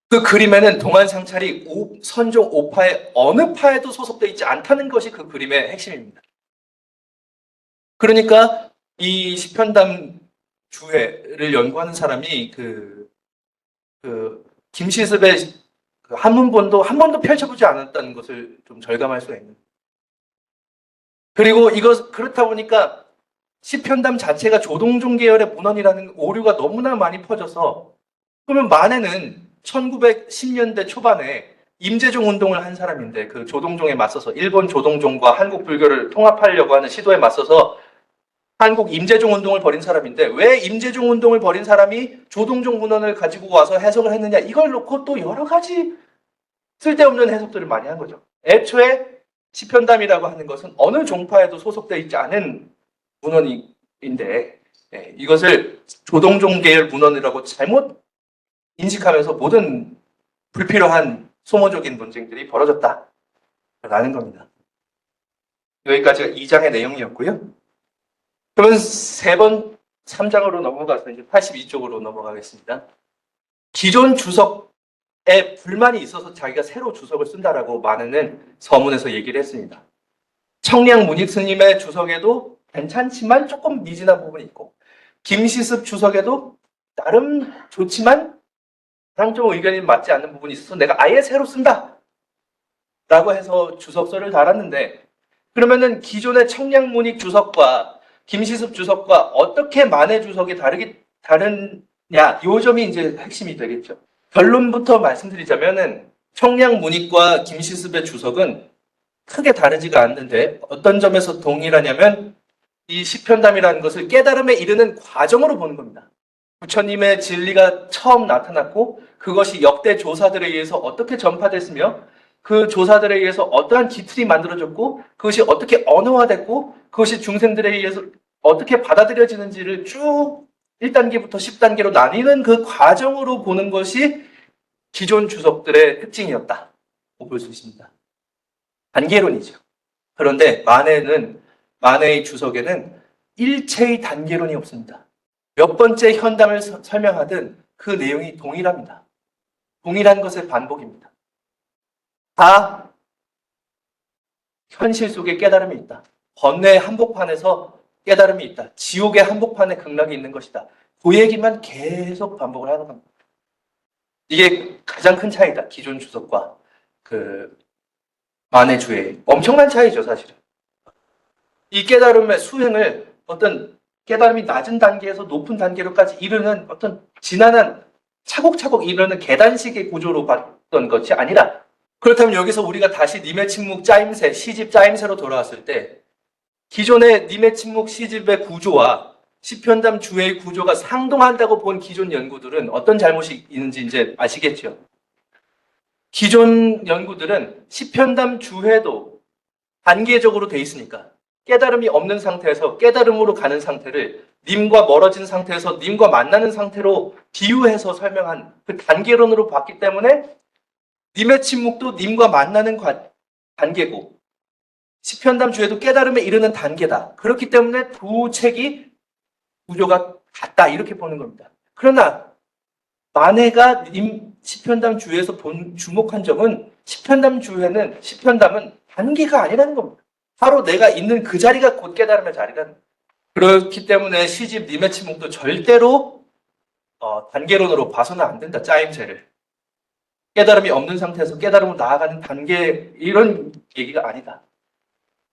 그 그림에는 동안상찰이 선종 5파의 어느 파에도 소속되어 있지 않다는 것이 그 그림의 핵심입니다. 그러니까 이 시편담 주해를 연구하는 사람이 김시습의 그 한문본도 한 번도 펼쳐보지 않았다는 것을 좀 절감할 수가 있는. 그리고 그렇다 보니까 시편담 자체가 조동종 계열의 문헌이라는 오류가 너무나 많이 퍼져서, 그러면 만해는 1910년대 초반에 임재종 운동을 한 사람인데, 그 조동종에 맞서서 일본 조동종과 한국 불교를 통합하려고 하는 시도에 맞서서 한국 임재종 운동을 벌인 사람인데, 왜 임재종 운동을 벌인 사람이 조동종 문헌을 가지고 와서 해석을 했느냐, 이걸 놓고 또 여러 가지 쓸데없는 해석들을 많이 한 거죠. 애초에 시편담이라고 하는 것은 어느 종파에도 소속되어 있지 않은 문헌인데, 이것을 조동종 계열 문헌이라고 잘못 인식하면서 모든 불필요한 소모적인 논쟁들이 벌어졌다라는 겁니다. 여기까지가 2장의 내용이었고요. 그러면 3장으로 넘어가서 이제 82쪽으로 넘어가겠습니다. 기존 주석에 불만이 있어서 자기가 새로 주석을 쓴다라고 만해는 서문에서 얘기를 했습니다. 청량 문익 스님의 주석에도 괜찮지만 조금 미진한 부분이 있고, 김시습 주석에도 나름 좋지만 한쪽 의견이 맞지 않는 부분이 있어서 내가 아예 새로 쓴다 라고 해서 주석서를 달았는데, 그러면은 기존의 청량 문익 주석과 김시습 주석과 어떻게 만해 주석이 다르냐, 요 점이 이제 핵심이 되겠죠. 결론부터 말씀드리자면은 청량 문익과 김시습의 주석은 크게 다르지가 않는데, 어떤 점에서 동일하냐면 이 시편담이라는 것을 깨달음에 이르는 과정으로 보는 겁니다. 부처님의 진리가 처음 나타났고, 그것이 역대 조사들에 의해서 어떻게 전파됐으며, 그 조사들에 의해서 어떠한 기틀이 만들어졌고, 그것이 어떻게 언어화됐고, 그것이 중생들에 의해서 어떻게 받아들여지는지를 쭉 1단계부터 10단계로 나뉘는 그 과정으로 보는 것이 기존 주석들의 특징이었다고 볼 수 있습니다. 단계론이죠. 그런데 만해의 주석에는 일체의 단계론이 없습니다. 몇 번째 현담을 설명하든 그 내용이 동일합니다. 동일한 것의 반복입니다. 다 현실 속에 깨달음이 있다. 번뇌의 한복판에서 깨달음이 있다. 지옥의 한복판에 극락이 있는 것이다. 그 얘기만 계속 반복을 하는 겁니다. 이게 가장 큰 차이다. 기존 주석과 그 만해 주의 엄청난 차이죠, 사실은. 이 깨달음의 수행을 어떤 깨달음이 낮은 단계에서 높은 단계로까지 이르는 어떤 지난한 차곡차곡 이르는 계단식의 구조로 봤던 것이 아니라, 그렇다면 여기서 우리가 다시 님의 침묵 짜임새, 시집 짜임새로 돌아왔을 때 기존의 님의 침묵 시집의 구조와 시편담 주의 구조가 상동한다고 본 기존 연구들은 어떤 잘못이 있는지 이제 아시겠죠? 기존 연구들은 시편담 주회도 단계적으로 돼 있으니까 깨달음이 없는 상태에서 깨달음으로 가는 상태를 님과 멀어진 상태에서 님과 만나는 상태로 비유해서 설명한 그 단계론으로 봤기 때문에 님의 침묵도 님과 만나는 단계고, 시편담 주에도 깨달음에 이르는 단계다. 그렇기 때문에 두 책이 구조가 같다, 이렇게 보는 겁니다. 그러나 만해가 시편담 주에서 주목한 점은 시편담은 단계가 아니라는 겁니다. 바로 내가 있는 그 자리가 곧 깨달음의 자리라는 겁니다. 그렇기 때문에 시집 님의 침묵도 절대로 단계론으로 봐서는 안 된다, 짜임새를. 깨달음이 없는 상태에서 깨달음으로 나아가는 단계, 이런 얘기가 아니다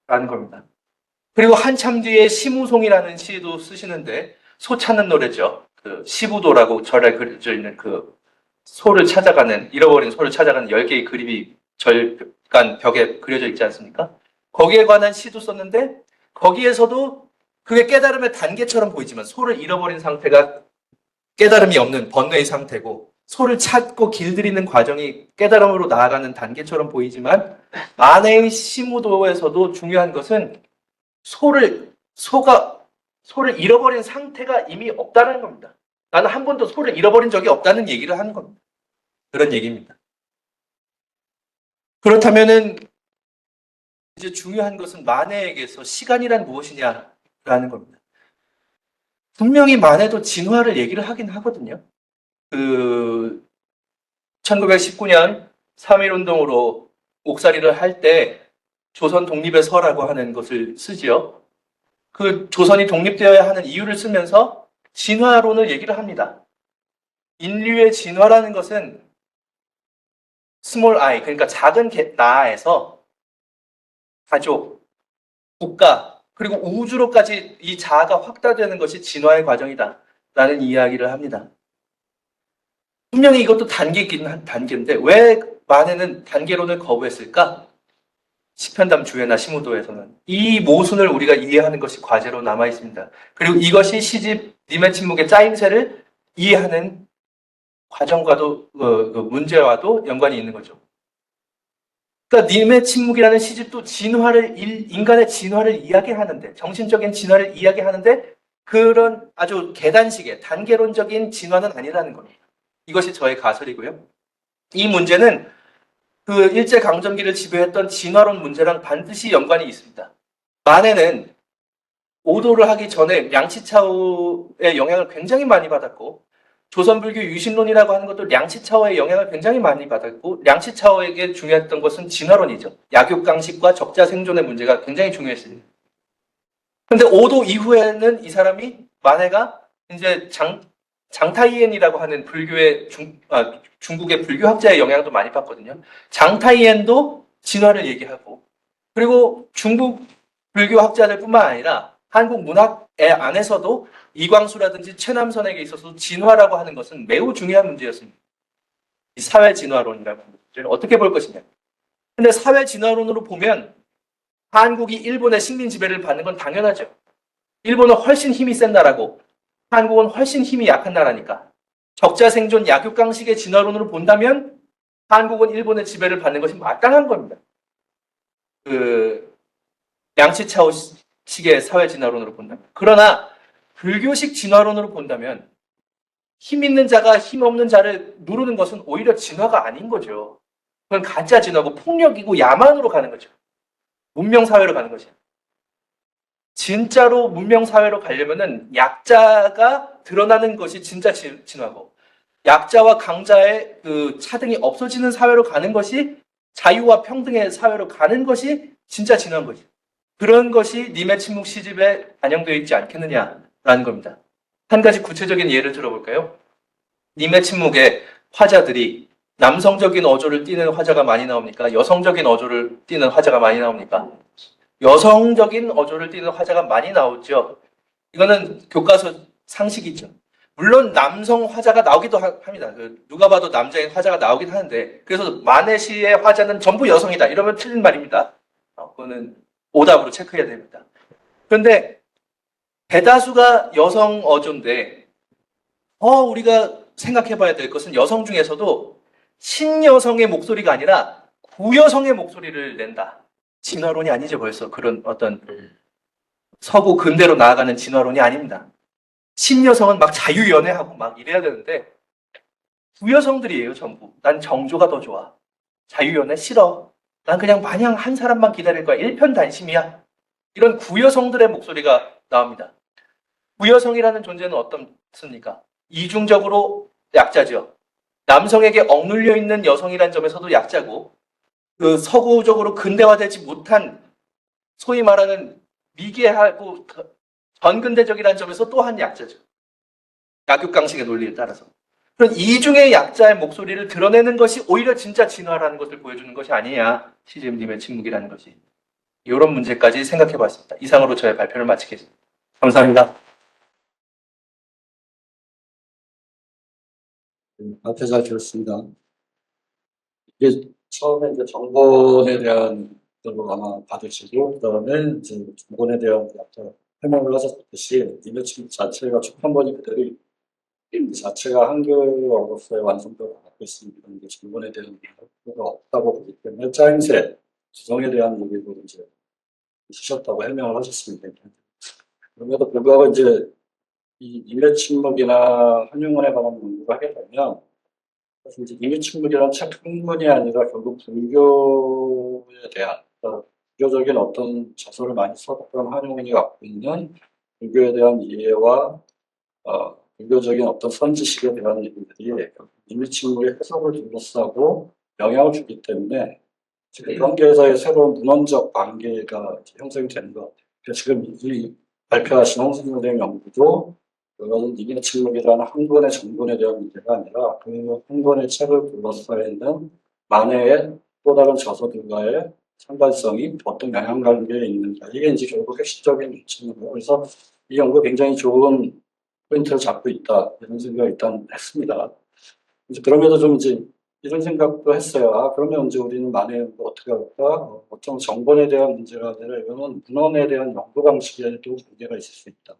라는 겁니다. 그리고 한참 뒤에 심우송이라는 시도 쓰시는데, 소 찾는 노래죠. 그 시부도라고 절에 그려져 있는 그 소를 찾아가는, 잃어버린 소를 찾아가는 10개의 그림이 절간 벽에 그려져 있지 않습니까? 거기에 관한 시도 썼는데, 거기에서도 그게 깨달음의 단계처럼 보이지만 소를 잃어버린 상태가 깨달음이 없는 번뇌의 상태고, 소를 찾고 길들이는 과정이 깨달음으로 나아가는 단계처럼 보이지만, 만해의 시무도에서도 중요한 것은 소를 잃어버린 상태가 이미 없다는 겁니다. 나는 한 번도 소를 잃어버린 적이 없다는 얘기를 하는 겁니다. 그런 얘기입니다. 그렇다면은 이제 중요한 것은 만해에게서 시간이란 무엇이냐라는 겁니다. 분명히 만해도 진화를 얘기를 하긴 하거든요. 1919년 3.1운동으로 옥살이를 할 때 조선 독립의 서라고 하는 것을 쓰지요. 그 조선이 독립되어야 하는 이유를 쓰면서 진화론을 얘기를 합니다. 인류의 진화라는 것은 스몰 I, 그러니까 작은 나에서 가족, 국가, 그리고 우주로까지 이 자아가 확대되는 것이 진화의 과정이다. 라는 이야기를 합니다. 분명히 이것도 단계긴 한 단계인데 왜 만해는 단계론을 거부했을까? 시편담 주회나 시무도에서는 이 모순을 우리가 이해하는 것이 과제로 남아 있습니다. 그리고 이것이 시집 님의 침묵의 짜임새를 이해하는 과정과도 문제와도 연관이 있는 거죠. 그러니까 님의 침묵이라는 시집도 인간의 진화를 이야기하는데, 정신적인 진화를 이야기하는데 그런 아주 계단식의 단계론적인 진화는 아니라는 겁니다. 이것이 저의 가설이고요. 이 문제는 그 일제강점기를 지배했던 진화론 문제랑 반드시 연관이 있습니다. 만해는 오도를 하기 전에 양치차오의 영향을 굉장히 많이 받았고, 조선불교 유신론이라고 하는 것도 량치차오의 영향을 굉장히 많이 받았고, 량치차오에게 중요했던 것은 진화론이죠. 약육강식과 적자생존의 문제가 굉장히 중요했습니다. 근데 오도 이후에는 이 사람이, 만해가 이제 장타이엔이라고 하는 중국의 불교학자의 영향도 많이 받거든요. 장타이엔도 진화를 얘기하고, 그리고 중국 불교학자들뿐만 아니라 한국 문학의 안에서도 이광수라든지 최남선에게 있어서 진화라고 하는 것은 매우 중요한 문제였습니다. 이 사회 진화론이라고 하는 것을 어떻게 볼 것이냐. 근데 사회 진화론으로 보면 한국이 일본의 식민 지배를 받는 건 당연하죠. 일본은 훨씬 힘이 센 나라고 한국은 훨씬 힘이 약한 나라니까. 적자생존 약육강식의 진화론으로 본다면 한국은 일본의 지배를 받는 것이 마땅한 겁니다. 양치차오 식의 사회 진화론으로 본다면. 그러나 불교식 진화론으로 본다면 힘 있는 자가 힘 없는 자를 누르는 것은 오히려 진화가 아닌 거죠. 그건 가짜 진화고 폭력이고 야만으로 가는 거죠. 문명사회로 가는 것이에요. 진짜로 문명사회로 가려면은 약자가 드러나는 것이 진짜 진화고, 약자와 강자의 그 차등이 없어지는 사회로 가는 것이, 자유와 평등의 사회로 가는 것이 진짜 진화인 거죠. 그런 것이 님의 침묵 시집에 반영되어 있지 않겠느냐라는 겁니다. 한 가지 구체적인 예를 들어볼까요? 님의 침묵의 화자들이 남성적인 어조를 띠는 화자가 많이 나옵니까? 여성적인 어조를 띠는 화자가 많이 나옵니까? 여성적인 어조를 띠는 화자가 많이 나오죠. 이거는 교과서 상식이죠. 물론 남성 화자가 나오기도 합니다. 누가 봐도 남자인 화자가 나오긴 하는데, 그래서 만해시의 화자는 전부 여성이다 이러면 틀린 말입니다. 그거는 오답으로 체크해야 됩니다. 그런데 대다수가 여성 어조인데 우리가 생각해봐야 될 것은 여성 중에서도 신여성의 목소리가 아니라 구여성의 목소리를 낸다. 진화론이 아니죠. 벌써 그런 어떤 서구 근대로 나아가는 진화론이 아닙니다. 신여성은 막 자유연애하고 막 이래야 되는데 구여성들이에요. 전부. 난 정조가 더 좋아. 자유연애 싫어. 난 그냥 마냥 한 사람만 기다릴 거야. 일편단심이야. 이런 구여성들의 목소리가 나옵니다. 구여성이라는 존재는 어떻습니까? 이중적으로 약자죠. 남성에게 억눌려 있는 여성이라는 점에서도 약자고, 그 서구적으로 근대화되지 못한 소위 말하는 미개하고 전근대적이라는 점에서 또한 약자죠. 약육강식의 논리에 따라서. 그런 이중의 약자의 목소리를 드러내는 것이 오히려 진짜 진화라는 것을 보여주는 것이 아니냐. 시즈님의 침묵이라는 것이. 이런 문제까지 생각해 봤습니다. 이상으로 저의 발표를 마치겠습니다. 감사합니다. 앞에 잘 들었습니다. 이게 처음에 이제 정본에 대한 것으로 아마 받으시고, 그 다음에 이제 정본에 대한 약간 설명을 하셨듯이, 님의 침묵 자체가 첫 한 번이 그대로 이 자체가 한글어로서의 완성도를 갖고 있습니다. 이제 정본에 대한 필요가 없다고 보기 때문에 짜임새, 지성에 대한 얘기도 이제 주셨다고 해명을 하셨습니다. 그럼에도 불구하고 이제 이 님의 침묵이나 한용운에 관한 연구를 하게 되면, 사실 이제 님의 침묵이라는 책 학문이 아니라 결국 불교에 대한, 불교적인 어떤 저서를 많이 썼던 한용운이 갖고 있는 불교에 대한 이해와 불교적인 어떤 선지식에 대한 얘기들이 이미침물의 해석을 둘러싸고 영향을 주기 때문에 지금 관계에서의 새로운 문헌적 관계가 이제 형성이 되는 것 같아요. 그래서 지금 이 발표하신 홍승 선생님 연구도 그거는 이미침물이라는 한 권의 정본에 대한 문제가 아니라 그 한 권의 책을 둘러싸여 있는 만해의 또 다른 저서들과의 상관성이 어떤 영향관계에 있는가. 이게 이제 결국 핵심적인 문제인 그래서 이 연구가 굉장히 좋은 포인트를 잡고 있다. 이런 생각을 일단 했습니다. 이제 그럼에도 좀 이제 이런 생각도 했어요. 아, 그러면 이제 우리는 만에 연구 어떻게 할까? 어떤 정본에 대한 문제가 아니라 이거는 문헌에 대한 연구 방식에도 문제가 있을 수 있다.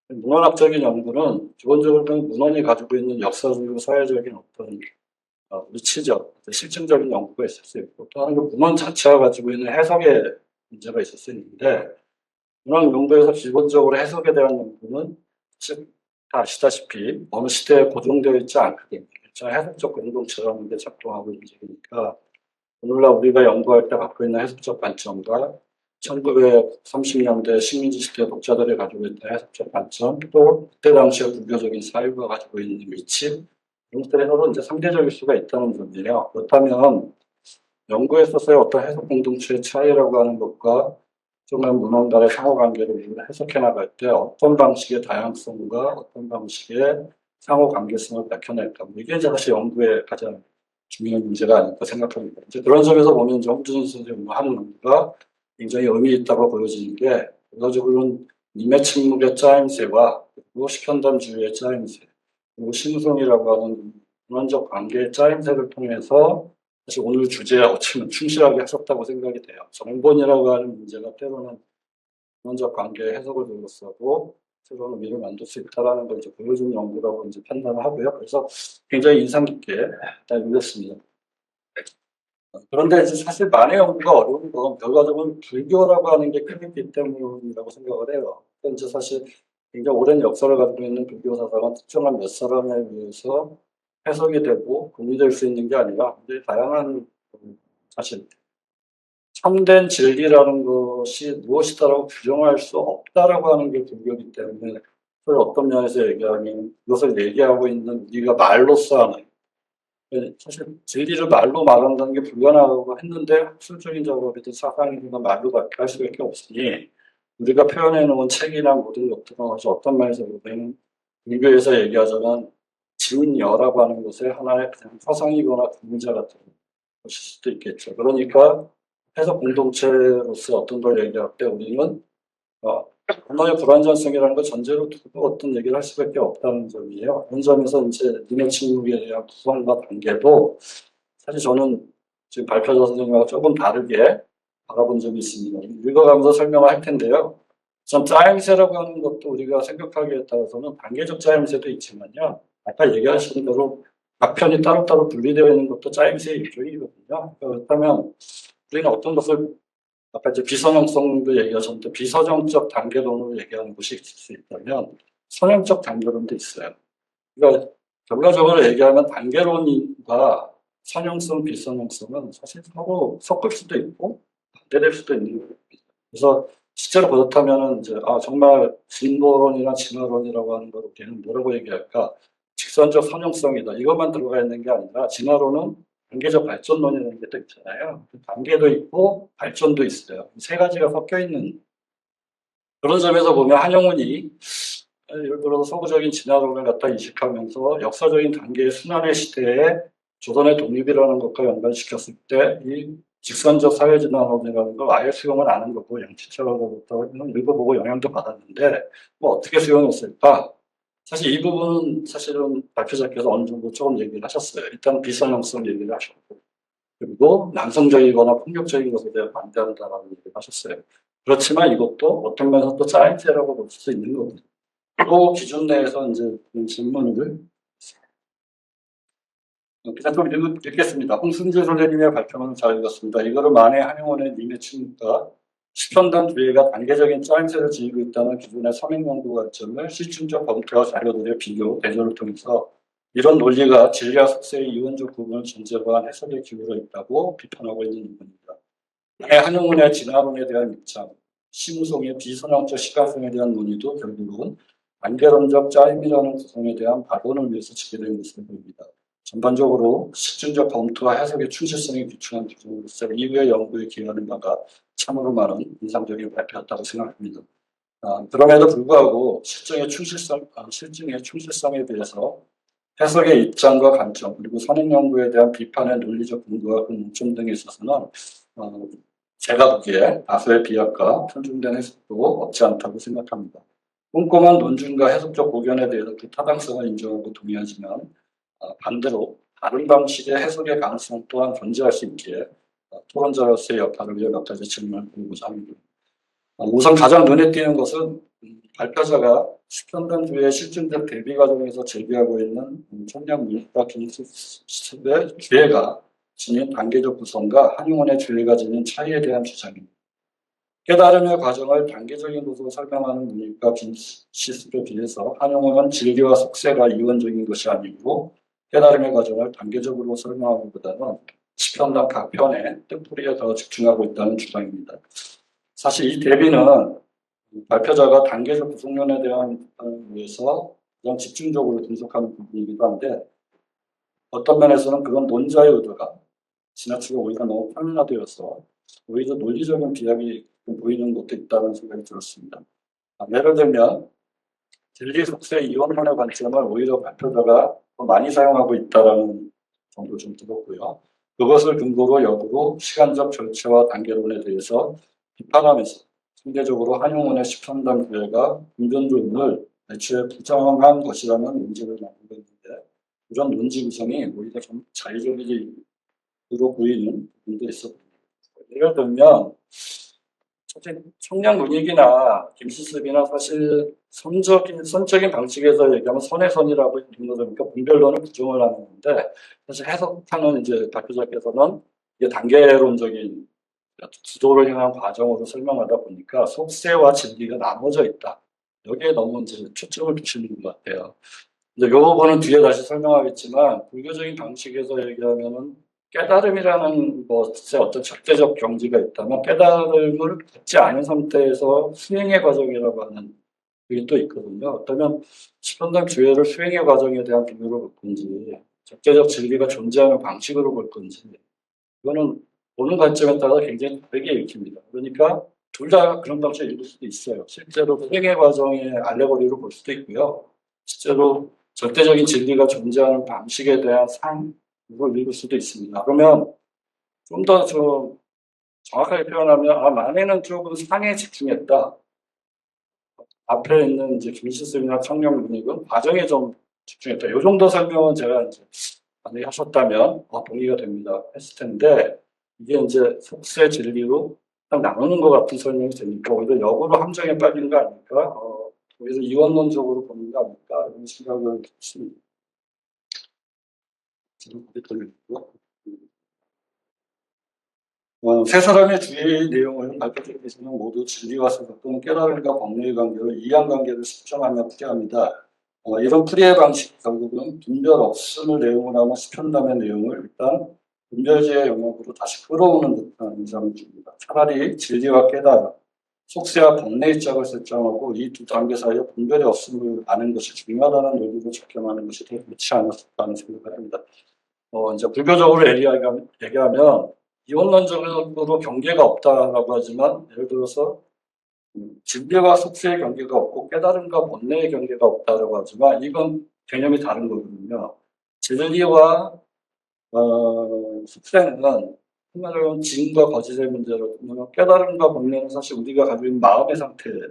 문헌학적인 연구는 기본적으로 문헌이 가지고 있는 역사적이고 사회적인 어떤 위치적, 실증적인 연구가 있을 수 있고 또 하나는 문헌 자체가 가지고 있는 해석의 문제가 있을 수 있는데 문헌 연구에서 기본적으로 해석에 대한 연구는 즉 다 아시다시피 어느 시대에 고정되어 있지 않거든요. 해석적 공동체라는 게 작동하고 있는 얘기니까 오늘날 우리가 연구할 때 갖고 있는 해석적 관점과 1930년대 식민지 시대 독자들이 가지고 있던 해석적 관점 또 그때 당시에 불교적인 사유가 가지고 있는 위치 이런 것들이 서로 이제 상대적일 수가 있다는 점이에요. 그렇다면 연구에 있어서의 어떤 해석 공동체의 차이라고 하는 것과 정말 문헌 간의 상호관계를 우리가 해석해 나갈 때 어떤 방식의 다양성과 어떤 방식의 상호관계성을 밝혀낼까. 이게 이제 사실 연구의 가장 중요한 문제가 아닐까 생각합니다. 이제 그런 점에서 보면 이제 홍준수 선생님 하는 연구가 굉장히 의미 있다고 보여지는 게, 결과적으로는 님의 침묵의 짜임새와 그리고 식현담주의의 짜임새, 그리고 심성이라고 하는 문헌적 관계의 짜임새를 통해서 사실 오늘 주제에 어쩌면 충실하게 하셨다고 생각이 돼요. 정본이라고 하는 문제가 때로는 문헌적 관계의 해석을 둘러싸고 새로운 의미를 만들 수 있다는 걸 이제 보여준 연구라고 이제 판단을 하고요. 그래서 굉장히 인상 깊게 일단 읽었습니다. 그런데 이제 사실 만해 연구가 어려운 건 결과적으로 불교라고 하는 게 크기 때문이라고 생각을 해요. 이제 사실 굉장히 오랜 역사를 가지고 있는 불교 사상은 특정한 몇 사람에 의해서 해석이 되고 공유될 수 있는 게 아니라 굉장히 다양한 사실 참된 진리라는 것이 무엇이다라고 규정할 수 없다라고 하는 게 불교이기 때문에 그걸 어떤 면에서 얘기하면 그것을 얘기하고 있는 우리가 말로써 하는 사실 진리를 말로 말한다는 게 불가능하고 했는데 학술적인 작업이든 사상이든 말로 할 수밖에 없으니 우리가 표현해 놓은 책이나 모든 것들은 어떤 면에서 보면 불교에서 얘기하자면 진여라고 하는 것의 하나의 그냥 허상이거나 구문자 같은 것일 수도 있겠죠. 그러니까 해석 공동체로서 어떤 걸 얘기할 때 우리는 문화의 불완전성이라는 걸 전제로 두고 어떤 얘기를 할 수밖에 없다는 점이에요. 그런 점에서 이제 님의 침묵에 대한 구성과 단계도 사실 저는 지금 발표자 선생님하고 조금 다르게 바라본 적이 있습니다. 읽어가면서 설명을 할 텐데요. 전 짜임새라고 하는 것도 우리가 생각하기에 따라서는 단계적 짜임새도 있지만요. 아까 얘기하신 대로 각 편이 따로따로 분리되어 있는 것도 짜임새의 일종이거든요. 그렇다면 우리는 어떤 것을 아까 이제 비선형성도 얘기하셨는데 비선형적 단계론으로 얘기하는 것이 있을 수 있다면 선형적 단계론도 있어요. 그러니까 결과적으로 얘기하면 단계론과 선형성, 비선형성은 사실 서로 섞을 수도 있고 반대될 수도 있는 거예요. 그래서 실제로 그렇다면 이제 정말 진보론이나 진화론이라고 하는 걸 우리는 뭐라고 얘기할까? 직선적 선형성이다. 이것만 들어가 있는 게 아니라 진화론은 단계적 발전론이라는 게 또 있잖아요. 단계도 있고 발전도 있어요. 세 가지가 섞여 있는 그런 점에서 보면 한영훈이 예를 들어서 서구적인 진화론을 갖다 인식하면서 역사적인 단계의 순환의 시대에 조선의 독립이라는 것과 연관시켰을 때 이 직선적 사회진화론이라는 걸 아예 수용을 안 한 거고 양치철로부터 읽어보고 영향도 받았는데 뭐 어떻게 수용했을까? 사실 이 부분은 사실은 발표자께서 어느 정도 조금 얘기를 하셨어요. 일단 비선형성 얘기를 하셨고 그리고 남성적이거나 폭력적인 것에 대해 반대한다라는 얘기를 하셨어요. 그렇지만 이것도 어떤 면에서 또 짜임새라고 볼 수 있는 거거든요. 그 기준 내에서 이제 질문을 그냥 좀 읽겠습니다. 홍승주 선생님의 발표는 잘 읽었습니다. 이거를 만해 한영원의 님의 침묵과 시편단 주의가 단계적인 짜임새를 지니고 있다는 기존의 서명 연구 관점을 실증적 검토와 자료들의 비교, 대조를 통해서 이런 논리가 진리와 속세의 이원적 구분을 전제로 한 해석에 기울어 있다고 비판하고 있는 부분입니다. 한영훈의 진화론에 대한 입장, 심우송의 비선형적 시각성에 대한 논의도 결국은 단계론적 짜임이라는 구성에 대한 발언을 위해서 집계된 것으로 보입니다. 전반적으로 실증적 검토와 해석의 충실성이 비추한 기준으로서 이후의 연구에 기여하는 바가 참으로 많은 인상적인 발표였다고 생각합니다. 그럼에도 불구하고 실증의 충실성에 대해서 해석의 입장과 관점, 그리고 선행 연구에 대한 비판의 논리적 근거와 그 뭉점 등에 있어서는 제가 보기에 다수의 비약과 편중된 해석도 없지 않다고 생각합니다. 꼼꼼한 논증과 해석적 고견에 대해서 그 타당성을 인정하고 동의하지만 반대로 다른 방식의 해석의 가능성 또한 존재할 수 있기에 토론자로서의 역할을 위해 몇 가지 질문을 드리고자 합니다. 우선 가장 눈에 띄는 것은 발표자가 수평단주의 실증적 대비 과정에서 제기하고 있는 청량 문학과 기술의 주해가 지닌 단계적 구성과 한용운의 주해가 지닌 차이에 대한 주장입니다. 깨달음의 과정을 단계적인 것으로 설명하는 문익과 빈시스에 비해서 한용운은 진리와 속세가 이원적인 것이 아니고 깨달음의 과정을 단계적으로 설명하기보다는 시편당 각 편의 뜻풀이에 더 집중하고 있다는 주장입니다. 사실 이 대비는 발표자가 단계적 구성론에 대한 위해서 가장 집중적으로 분석하는 부분이기도 한데 어떤 면에서는 그건 논자의 의도가 지나치게 오히려 너무 표면화되어서 오히려 논리적인 비약이 보이는 것도 있다는 생각이 들었습니다. 예를 들면 진리 속세 이원론의 관점을 오히려 발표자가 더 많이 사용하고 있다는 정도 좀 들었고요. 그것을 근거로 역으로 시간적 절차와 단계론에 대해서 비판하면서 상대적으로 한용운의 13단 구회가 금전론을 애초에 부정한 것이라는 논지를 만들고 있는데 이런 논지 구성이 오히려 좀 자의적으로 보이는 부분도 있었습니다. 예를 들면 청량 문익이나 김시습이나 사실 선적인 방식에서 얘기하면 선해선이라고 있는 거다 보니까 분별론을 부정을 하는데 사실 해석하는 이제 발표자께서는 이게 단계론적인 지도를 향한 과정으로 설명하다 보니까 속세와 진리가 나눠져 있다. 여기에 너무 이제 초점을 두시는 것 같아요. 이제 요 부분은 뒤에 다시 설명하겠지만 불교적인 방식에서 얘기하면은 깨달음이라는 것에 어떤 절대적 경지가 있다면 깨달음을 갖지 않은 상태에서 수행의 과정이라고 하는 그게 또 있거든요. 어쩌면 시편당 주의를 수행의 과정에 대한 비교로 볼 건지 절대적 진리가 존재하는 방식으로 볼 건지 이거는 보는 관점에 따라 굉장히 다르게 읽힙니다. 그러니까 둘 다 그런 방식을 읽을 수도 있어요. 실제로 수행의 과정의 알레고리로 볼 수도 있고요. 실제로 절대적인 진리가 존재하는 방식에 대한 상으로 읽을 수도 있습니다. 그러면 좀 더 좀 정확하게 표현하면 만에는 조금 상에 집중했다. 앞에 있는 이제 김시습이나 청령 문익은 과정에 좀 집중했다. 이 정도 설명은 제가 이제 만약에 하셨다면 동의가 됩니다. 했을 텐데 이게 이제 속세 진리로 딱 나누는 것 같은 설명이 되니까 오히려 역으로 함정에 빠진 거 아닐까? 오히려 이원론적으로 보는 거 아닐까? 이런 생각을 했습니다. 세 사람의 주의 내용을 발표자께서는 모두 진리와 생각 또는 깨달음과 법리의 관계를 이양관계를 수정하며 풀이합니다. 이런 풀이의 방식 결국은 분별 없음을 내용으로 하면 수편담의 내용을 일단 분별제의 영역으로 다시 끌어오는 듯한 인상을 줍니다. 차라리 진리와 깨달음, 속세와 법리의 짝을 설정하고 이 두 단계 사이에 분별이 없음을 아는 것이 중요하다는 논리를 적용하는 것이 더 좋지 않았을까라는 생각을 합니다. 이제 불교적으로 얘기하면 이원론적으로 경계가 없다라고 하지만 예를 들어서 진리와 속세의 경계가 없고 깨달음과 본래의 경계가 없다라고 하지만 이건 개념이 다른 거거든요. 진리와 속세는 한마디로 진과 거짓의 문제로 깨달음과 본래는 사실 우리가 가지고 있는 마음의 상태예요.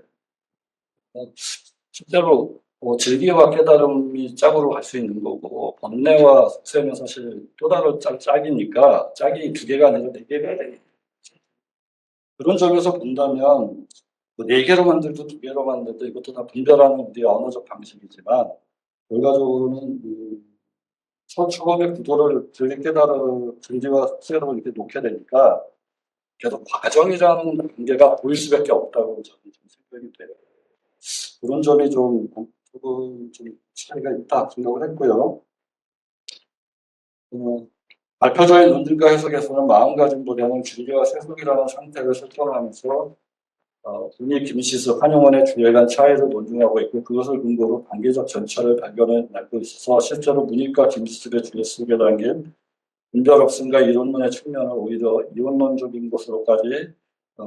실제로 진리와 깨달음이 짝으로 갈 수 있는 거고 번뇌와 속세는 사실 또 다른 짝이니까 짝이 두 개가 아니라 네 개가 되니까 그런 점에서 본다면 네 개로 만들도 두 개로 만들도 이것도 다 분별하는 우리의 언어적 방식이지만 결과적으로는 처음의 구도를 진리와 속세로 이렇게 놓게 되니까 계속 과정이라는 관계가 보일 수밖에 없다고 저는 좀 생각이 돼요. 그런 점이 좀 차이가 있다 생각을 했고요. 발표자의 논증과 해석에서는 마음가짐보다는 진리와 세속이라는 상태를 설정하면서 국립 김시수 한용원의 주에 간 차이를 논증하고 있고 그것을 근거로 단계적 전차를 발견해 나고 있어서 실제로 문익과 김시수의 주에 쓰게 담긴 분별 없음과 이론론의 측면을 오히려 이론론적인 것으로까지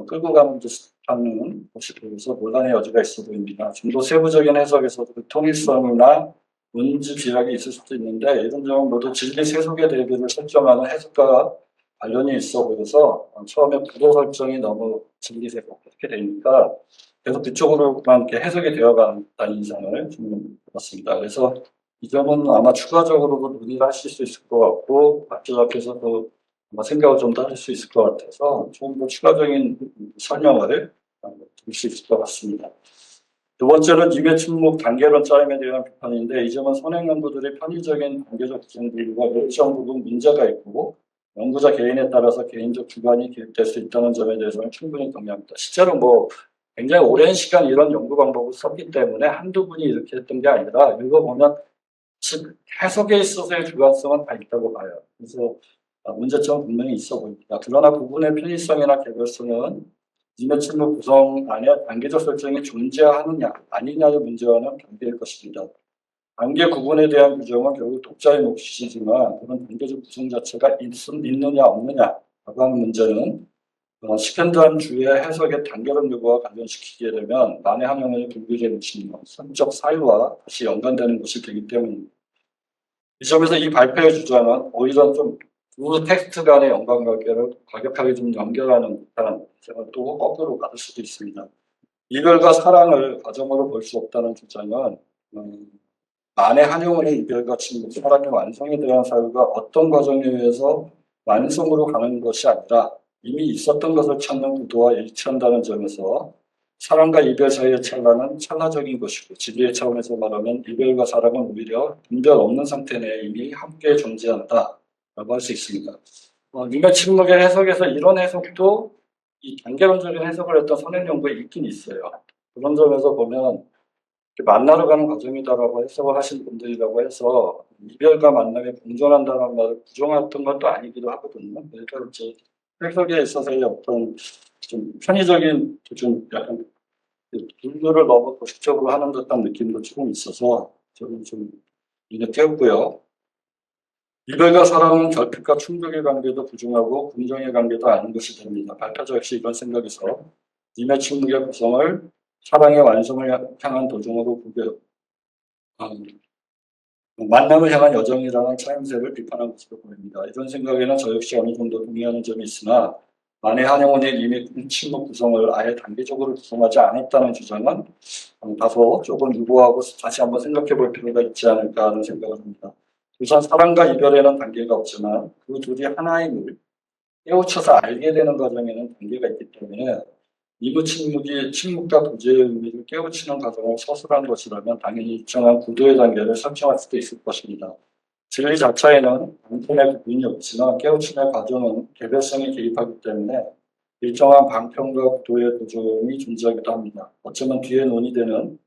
끌고 가는 듯하는 것이 보여서 논란의 여지가 있어 보입니다. 좀 더 세부적인 해석에서도 그 통일성이나 문지 비약이 있을 수도 있는데 이런 점은 모두 진리 세속의 대비를 설정하는 해석과 관련이 있어 보여서 처음에 구도 설정이 너무 진리 세속 이렇게 되니까 계속 그쪽으로만 이렇게 해석이 되어가는 인상을 좀 받았습니다. 그래서 이 점은 아마 추가적으로도 논의를 하실 수 있을 것 같고 박지자 앞에서도 아마 생각을 좀 더 하실 수 있을 것 같아서 좀 더 추가적인 설명을 드릴 수 있을 것 같습니다. 두 번째는 유해 침묵 단계론 짜임에 대한 비판인데 이 점은 선행 연구들이 편의적인 단계적 구성들과 일정 부분 문제가 있고 연구자 개인에 따라서 개인적 주관이 개입될 수 있다는 점에 대해서는 충분히 동의합니다. 실제로 뭐 굉장히 오랜 시간 이런 연구 방법을 썼기 때문에 한두 분이 이렇게 했던 게 아니라 읽어보면 해석에 있어서의 주관성은 다 있다고 봐요. 그래서 문제점은 분명히 있어 보입니다. 그러나 부분의 편의성이나 개별성은 인의 침묵 구성 안에 단계적 설정이 존재하느냐 아니냐의 문제와는 별개일 것입니다. 단계 구분에 대한 규정은 결국 독자의 몫이지만 그런 단계적 구성 자체가 있느냐 없느냐라고 하는 문제는 시편단 주의 해석의 단계론 요구와 관련시키게 되면 만해 한영의 불교의 미치는 성적 사유와 다시 연관되는 것이 되기 때문입니다. 이 점에서 이 발표의 주장은 오히려 좀 두 텍스트 간의 연관관계를 과격하게 좀 연결하는 듯한 생각을 또 거꾸로 받을 수도 있습니다. 이별과 사랑을 과정으로 볼 수 없다는 주장은 만해 한용운의 이별과 침묵, 사랑의 완성에 대한 사유가 어떤 과정에 의해서 완성으로 가는 것이 아니라 이미 있었던 것을 찾는 구도와 일치한다는 점에서 사랑과 이별 사이의 찰나는 찰나적인 것이고 진리의 차원에서 말하면 이별과 사랑은 오히려 분별 없는 상태 내에 이미 함께 존재한다라고 할 수 있습니다. 인간 침묵의 해석에서 이런 해석도 이 단계론적인 해석을 했던 선행 연구에 있긴 있어요. 그런 점에서 보면 만나러 가는 과정이다라고 해석을 하신 분들이라고 해서 이별과 만남이 공존한다는 말을 부정했던 것도 아니기도 하거든요. 그러니까 이제 해석에 있어서의 어떤 좀 편의적인 좀 약간 분류를 너무 도식적으로 하는 듯한 느낌도 조금 있어서 저는 좀 눈에 띄었고요. 이별과 사랑은 결핍과 충격의 관계도 부정하고 긍정의 관계도 아닌 것이 됩니다. 발표자 역시 이런 생각에서 님의 침묵의 구성을 사랑의 완성을 향한 도중으로 보게 만남을 향한 여정이라는 차임새를 비판한 것으로 보입니다. 이런 생각에는 저 역시 어느 정도 동의하는 점이 있으나 만해 한영원의 이미 침묵 구성을 아예 단계적으로 구성하지 않았다는 주장은 다소 조금 유보하고 다시 한번 생각해 볼 필요가 있지 않을까 하는 생각을 합니다. 우선 사랑과 이별에는 단계가 없지만 그 둘이 하나임을 깨우쳐서 알게 되는 과정에는 단계가 있기 때문에 이부 침묵이 침묵과 부재의 의미를 깨우치는 과정을 서술한 것이라면 당연히 일정한 구도의 단계를 설정할 수도 있을 것입니다. 진리 자체에는 방편의 부분이 없지만 깨우침의 과정은 개별성이 개입하기 때문에 일정한 방편과 구도의 도정이 존재하기도 합니다. 어쩌면 뒤에 논의되는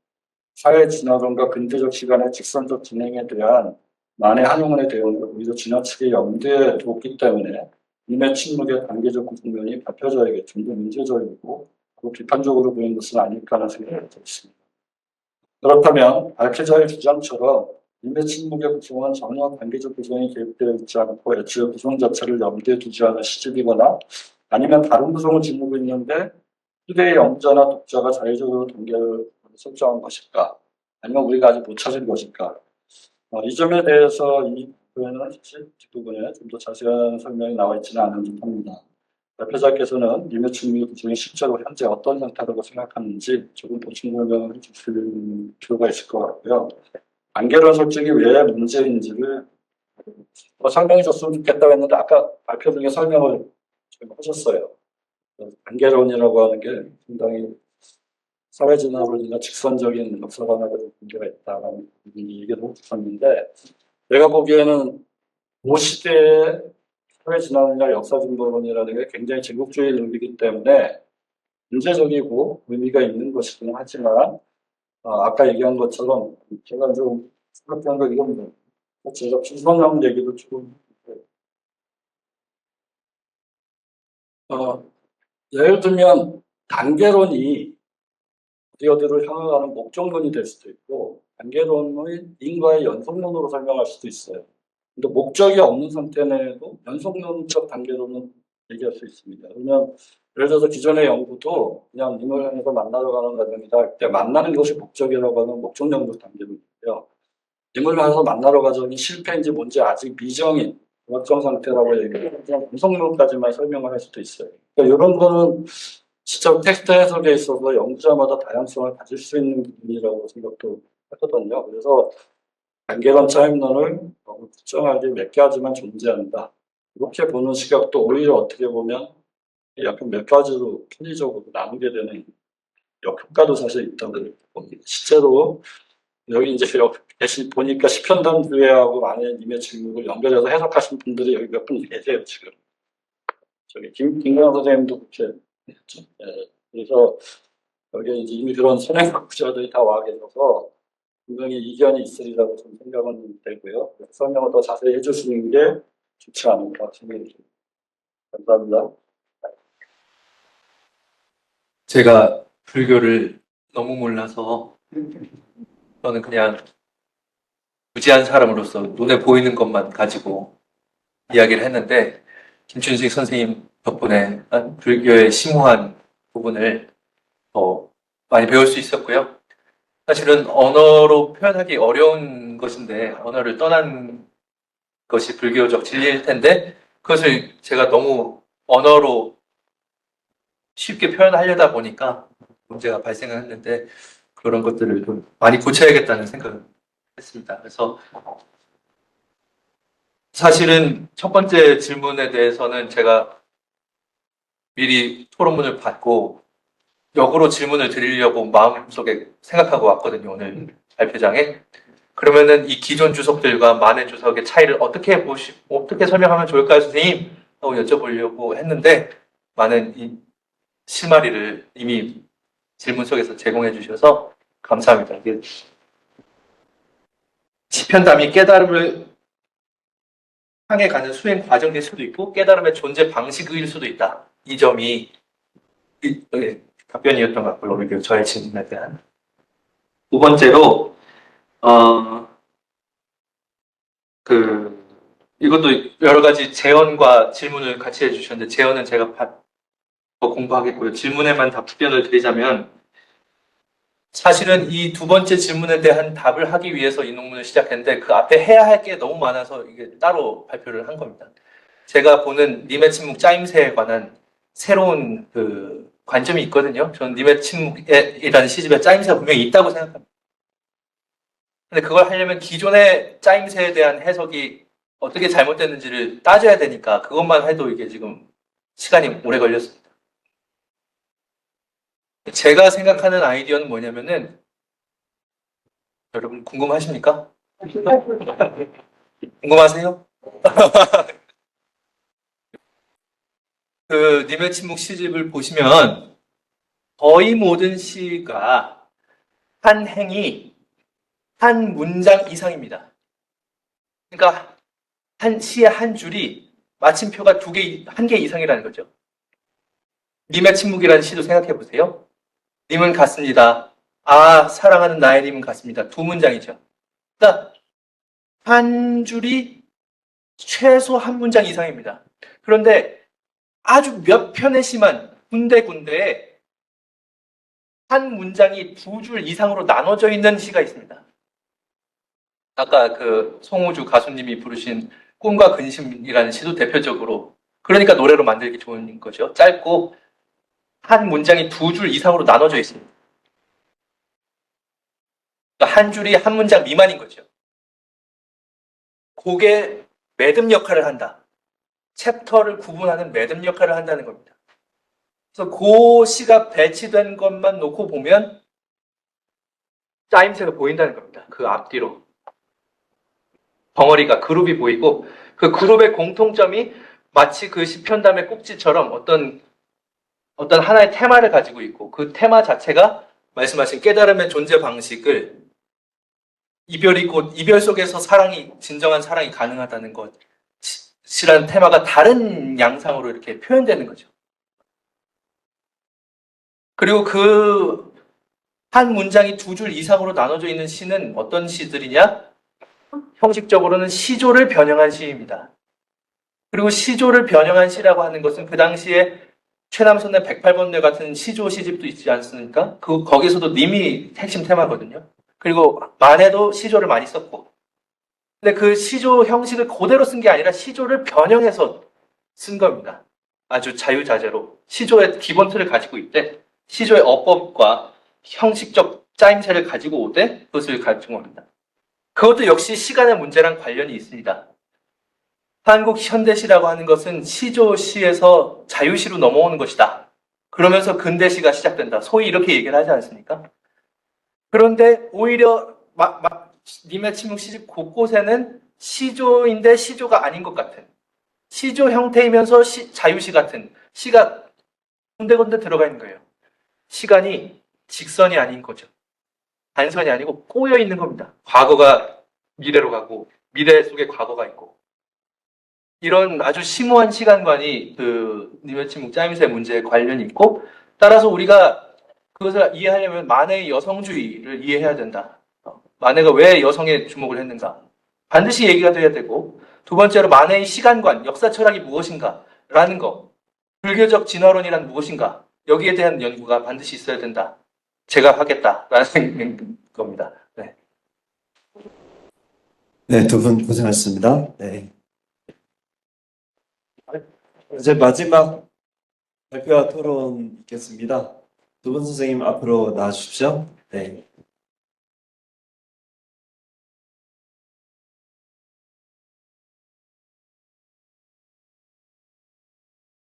사회 진화론과 근대적 시간의 직선적 진행에 대한 만해 한용운의 대응을 오히려 지나치게 염두에 뒀기 때문에 임의 침묵의 단계적 구성면이 발표자에게 좀 더 문제적이고 비판적으로 보이는 것은 아닐까 하는 생각이 들었습니다. 그렇다면 발표자의 주장처럼 임의 침묵의 구성은 전혀 단계적 구성이 개입되어 있지 않고 애초에 구성 자체를 염두에 두지 않은 시집이거나 아니면 다른 구성을 짓고 있는데 후대의 연구자나 독자가 자의적으로 단계를 설정한 것일까? 아니면 우리가 아직 못 찾은 것일까? 이 점에 대해서 이 부분에는 사실 뒷부분에 좀 더 자세한 설명이 나와 있지는 않은 듯합니다. 발표자께서는 임의 침묵의 구성이 실제로 현재 어떤 상태라고 생각하는지 조금 보충 설명을 해주실 필요가 있을 것 같고요. 단계론 설정이 왜 문제인지를 설명해 줬으면 좋겠다고 했는데 아까 발표 중에 설명을 좀 하셨어요. 단계론이라고 하는 게 상당히 사회진화론이나 직선적인 역사관하고 문제가 있다는 얘기를 했었는데 내가 보기에는 그 시대의 사회진화론이나 역사진보론이라는 게 굉장히 제국주의 논리이기 때문에 문제적이고 의미가 있는 것이긴 하지만 아까 얘기한 것처럼 제가 좀 생각한 거 이겁니다. 제가 비선형 얘기도 조금 예를 들면 단계론이 어디어디로 향해가는 목적론이 될 수도 있고 단계론의 인과의 연속론으로 설명할 수도 있어요. 근데 목적이 없는 상태 내에도 연속론적 단계론은 얘기할 수 있습니다. 그러면 예를 들어서 기존의 연구도 그냥 님을 향해서 만나러 가는 과정이다. 그때 만나는 것이 목적이라고 하는 목적론적 단계론이고요. 님을 향해서 만나러 가정이 실패인지 뭔지 아직 미정인 불확정 상태라고 얘기해요. 그냥 분석론까지만 설명을 할 수도 있어요. 그러니까 이런 거는 진짜 텍스트 해석에 있어서 연구자마다 다양성을 가질 수 있는 부분이라고 생각도 하거든요. 그래서 단계론 차임론을 너무 특정하게 몇 가지만 존재한다. 이렇게 보는 시각도 오히려 어떻게 보면 약간 몇 가지로 편의적으로 나누게 되는 역효과도 사실 있다고 봅니다. 실제로 여기 이제 보니까 시편단주회하고 만의 님의 질문을 연결해서 해석하신 분들이 여기 몇 분 계세요, 지금. 저기 김광 선생님도 그렇게 했죠. 예. 그래서 여기 이제 이미 그런 선행학자들이 다 와 계셔서 분명히 이견이 있으리라고 좀 생각은 되고요. 설명을 더 자세히 해주시는 게 좋지 않을까 생각이 듭니다. 감사합니다. 제가 불교를 너무 몰라서 저는 그냥 무지한 사람으로서 눈에 보이는 것만 가지고 이야기를 했는데 김춘식 선생님 덕분에 불교의 심오한 부분을 더 많이 배울 수 있었고요. 사실은 언어로 표현하기 어려운 것인데 언어를 떠난 것이 불교적 진리일 텐데 그것을 제가 너무 언어로 쉽게 표현하려다 보니까 문제가 발생을 했는데 그런 것들을 좀 많이 고쳐야겠다는 생각을 했습니다. 그래서 사실은 첫 번째 질문에 대해서는 제가 미리 토론문을 받고 역으로 질문을 드리려고 마음속에 생각하고 왔거든요. 오늘 발표장에. 그러면은 이 기존 주석들과 만해 주석의 차이를 어떻게 설명하면 좋을까요, 선생님? 하고 여쭤보려고 했는데 많은 이 실마리를 이미 질문 속에서 제공해 주셔서 감사합니다. 이게 시편담이 깨달음을 향해 가는 수행 과정일 수도 있고 깨달음의 존재 방식일 수도 있다. 이 점이 답변이었던 것 같고요. 오늘 저의 질문에 대한. 두 번째로 이것도 여러 가지 재언과 질문을 같이 해주셨는데 재언은 제가 더 공부하겠고요. 질문에만 답변을 드리자면 사실은 이 두 번째 질문에 대한 답을 하기 위해서 이 논문을 시작했는데 그 앞에 해야 할 게 너무 많아서 이게 따로 발표를 한 겁니다. 제가 보는 님의 침묵 짜임새에 관한 새로운 관점이 있거든요. 저는 님의 침묵이라는 시집에 짜임새가 분명히 있다고 생각합니다. 근데 그걸 하려면 기존의 짜임새에 대한 해석이 어떻게 잘못됐는지를 따져야 되니까 그것만 해도 이게 지금 시간이 오래 걸렸습니다. 제가 생각하는 아이디어는 뭐냐면은 여러분 궁금하십니까? 궁금하세요? 님의 침묵 시집을 보시면 거의 모든 시가 한 행이 한 문장 이상입니다. 그러니까 한 시의 한 줄이 마침표가 한 개 이상이라는 거죠. 님의 침묵이라는 시도 생각해 보세요. 님은 같습니다. 아, 사랑하는 나의 님은 같습니다. 두 문장이죠. 그러니까 한 줄이 최소 한 문장 이상입니다. 그런데 아주 몇 편의 시만 군데군데에 한 문장이 두 줄 이상으로 나눠져 있는 시가 있습니다. 아까 송우주 가수님이 부르신 꿈과 근심이라는 시도 대표적으로 그러니까 노래로 만들기 좋은 거죠. 짧고 한 문장이 두 줄 이상으로 나눠져 있습니다. 그러니까 한 줄이 한 문장 미만인 거죠. 그게 매듭 역할을 한다. 챕터를 구분하는 매듭 역할을 한다는 겁니다. 그래서 그 시가 배치된 것만 놓고 보면 짜임새가 보인다는 겁니다. 그 앞뒤로. 덩어리가 그룹이 보이고 그 그룹의 공통점이 마치 그 시편담의 꼭지처럼 어떤 하나의 테마를 가지고 있고 그 테마 자체가 말씀하신 깨달음의 존재 방식을 이별이 곧 이별 속에서 진정한 사랑이 가능하다는 것이라는 테마가 다른 양상으로 이렇게 표현되는 거죠. 그리고 그 한 문장이 두 줄 이상으로 나눠져 있는 시는 어떤 시들이냐? 형식적으로는 시조를 변형한 시입니다. 그리고 시조를 변형한 시라고 하는 것은 그 당시에 최남선의 108번뇌 같은 시조 시집도 있지 않습니까? 거기서도 님이 핵심 테마거든요. 그리고 만해도 시조를 많이 썼고. 근데 그 시조 형식을 그대로 쓴 게 아니라 시조를 변형해서 쓴 겁니다. 아주 자유자재로. 시조의 기본 틀을 가지고 있대. 시조의 어법과 형식적 짜임새를 가지고 오되 그것을 가지고 옵니다. 그것도 역시 시간의 문제랑 관련이 있습니다. 한국 현대시라고 하는 것은 시조시에서 자유시로 넘어오는 것이다. 그러면서 근대시가 시작된다. 소위 이렇게 얘기를 하지 않습니까? 그런데 오히려 님의 침묵 시집 곳곳에는 시조인데 시조가 아닌 것 같은 시조 형태이면서 자유시 같은 시가 군데군데 들어가 있는 거예요. 시간이 직선이 아닌 거죠. 단선이 아니고 꼬여 있는 겁니다. 과거가 미래로 가고 미래 속에 과거가 있고 이런 아주 심오한 시간관이 그 님의 침묵 짜임새 문제에 관련이 있고 따라서 우리가 그것을 이해하려면 만해의 여성주의를 이해해야 된다. 만해가 왜 여성에 주목을 했는가? 반드시 얘기가 돼야 되고 두 번째로 만해의 시간관, 역사 철학이 무엇인가라는 거 불교적 진화론이란 무엇인가 여기에 대한 연구가 반드시 있어야 된다. 제가 하겠다라는 겁니다. 네. 네, 두 분 고생하셨습니다. 네. 이제 마지막 발표와 토론 있겠습니다. 두 분 선생님 앞으로 나와주십시오. 네.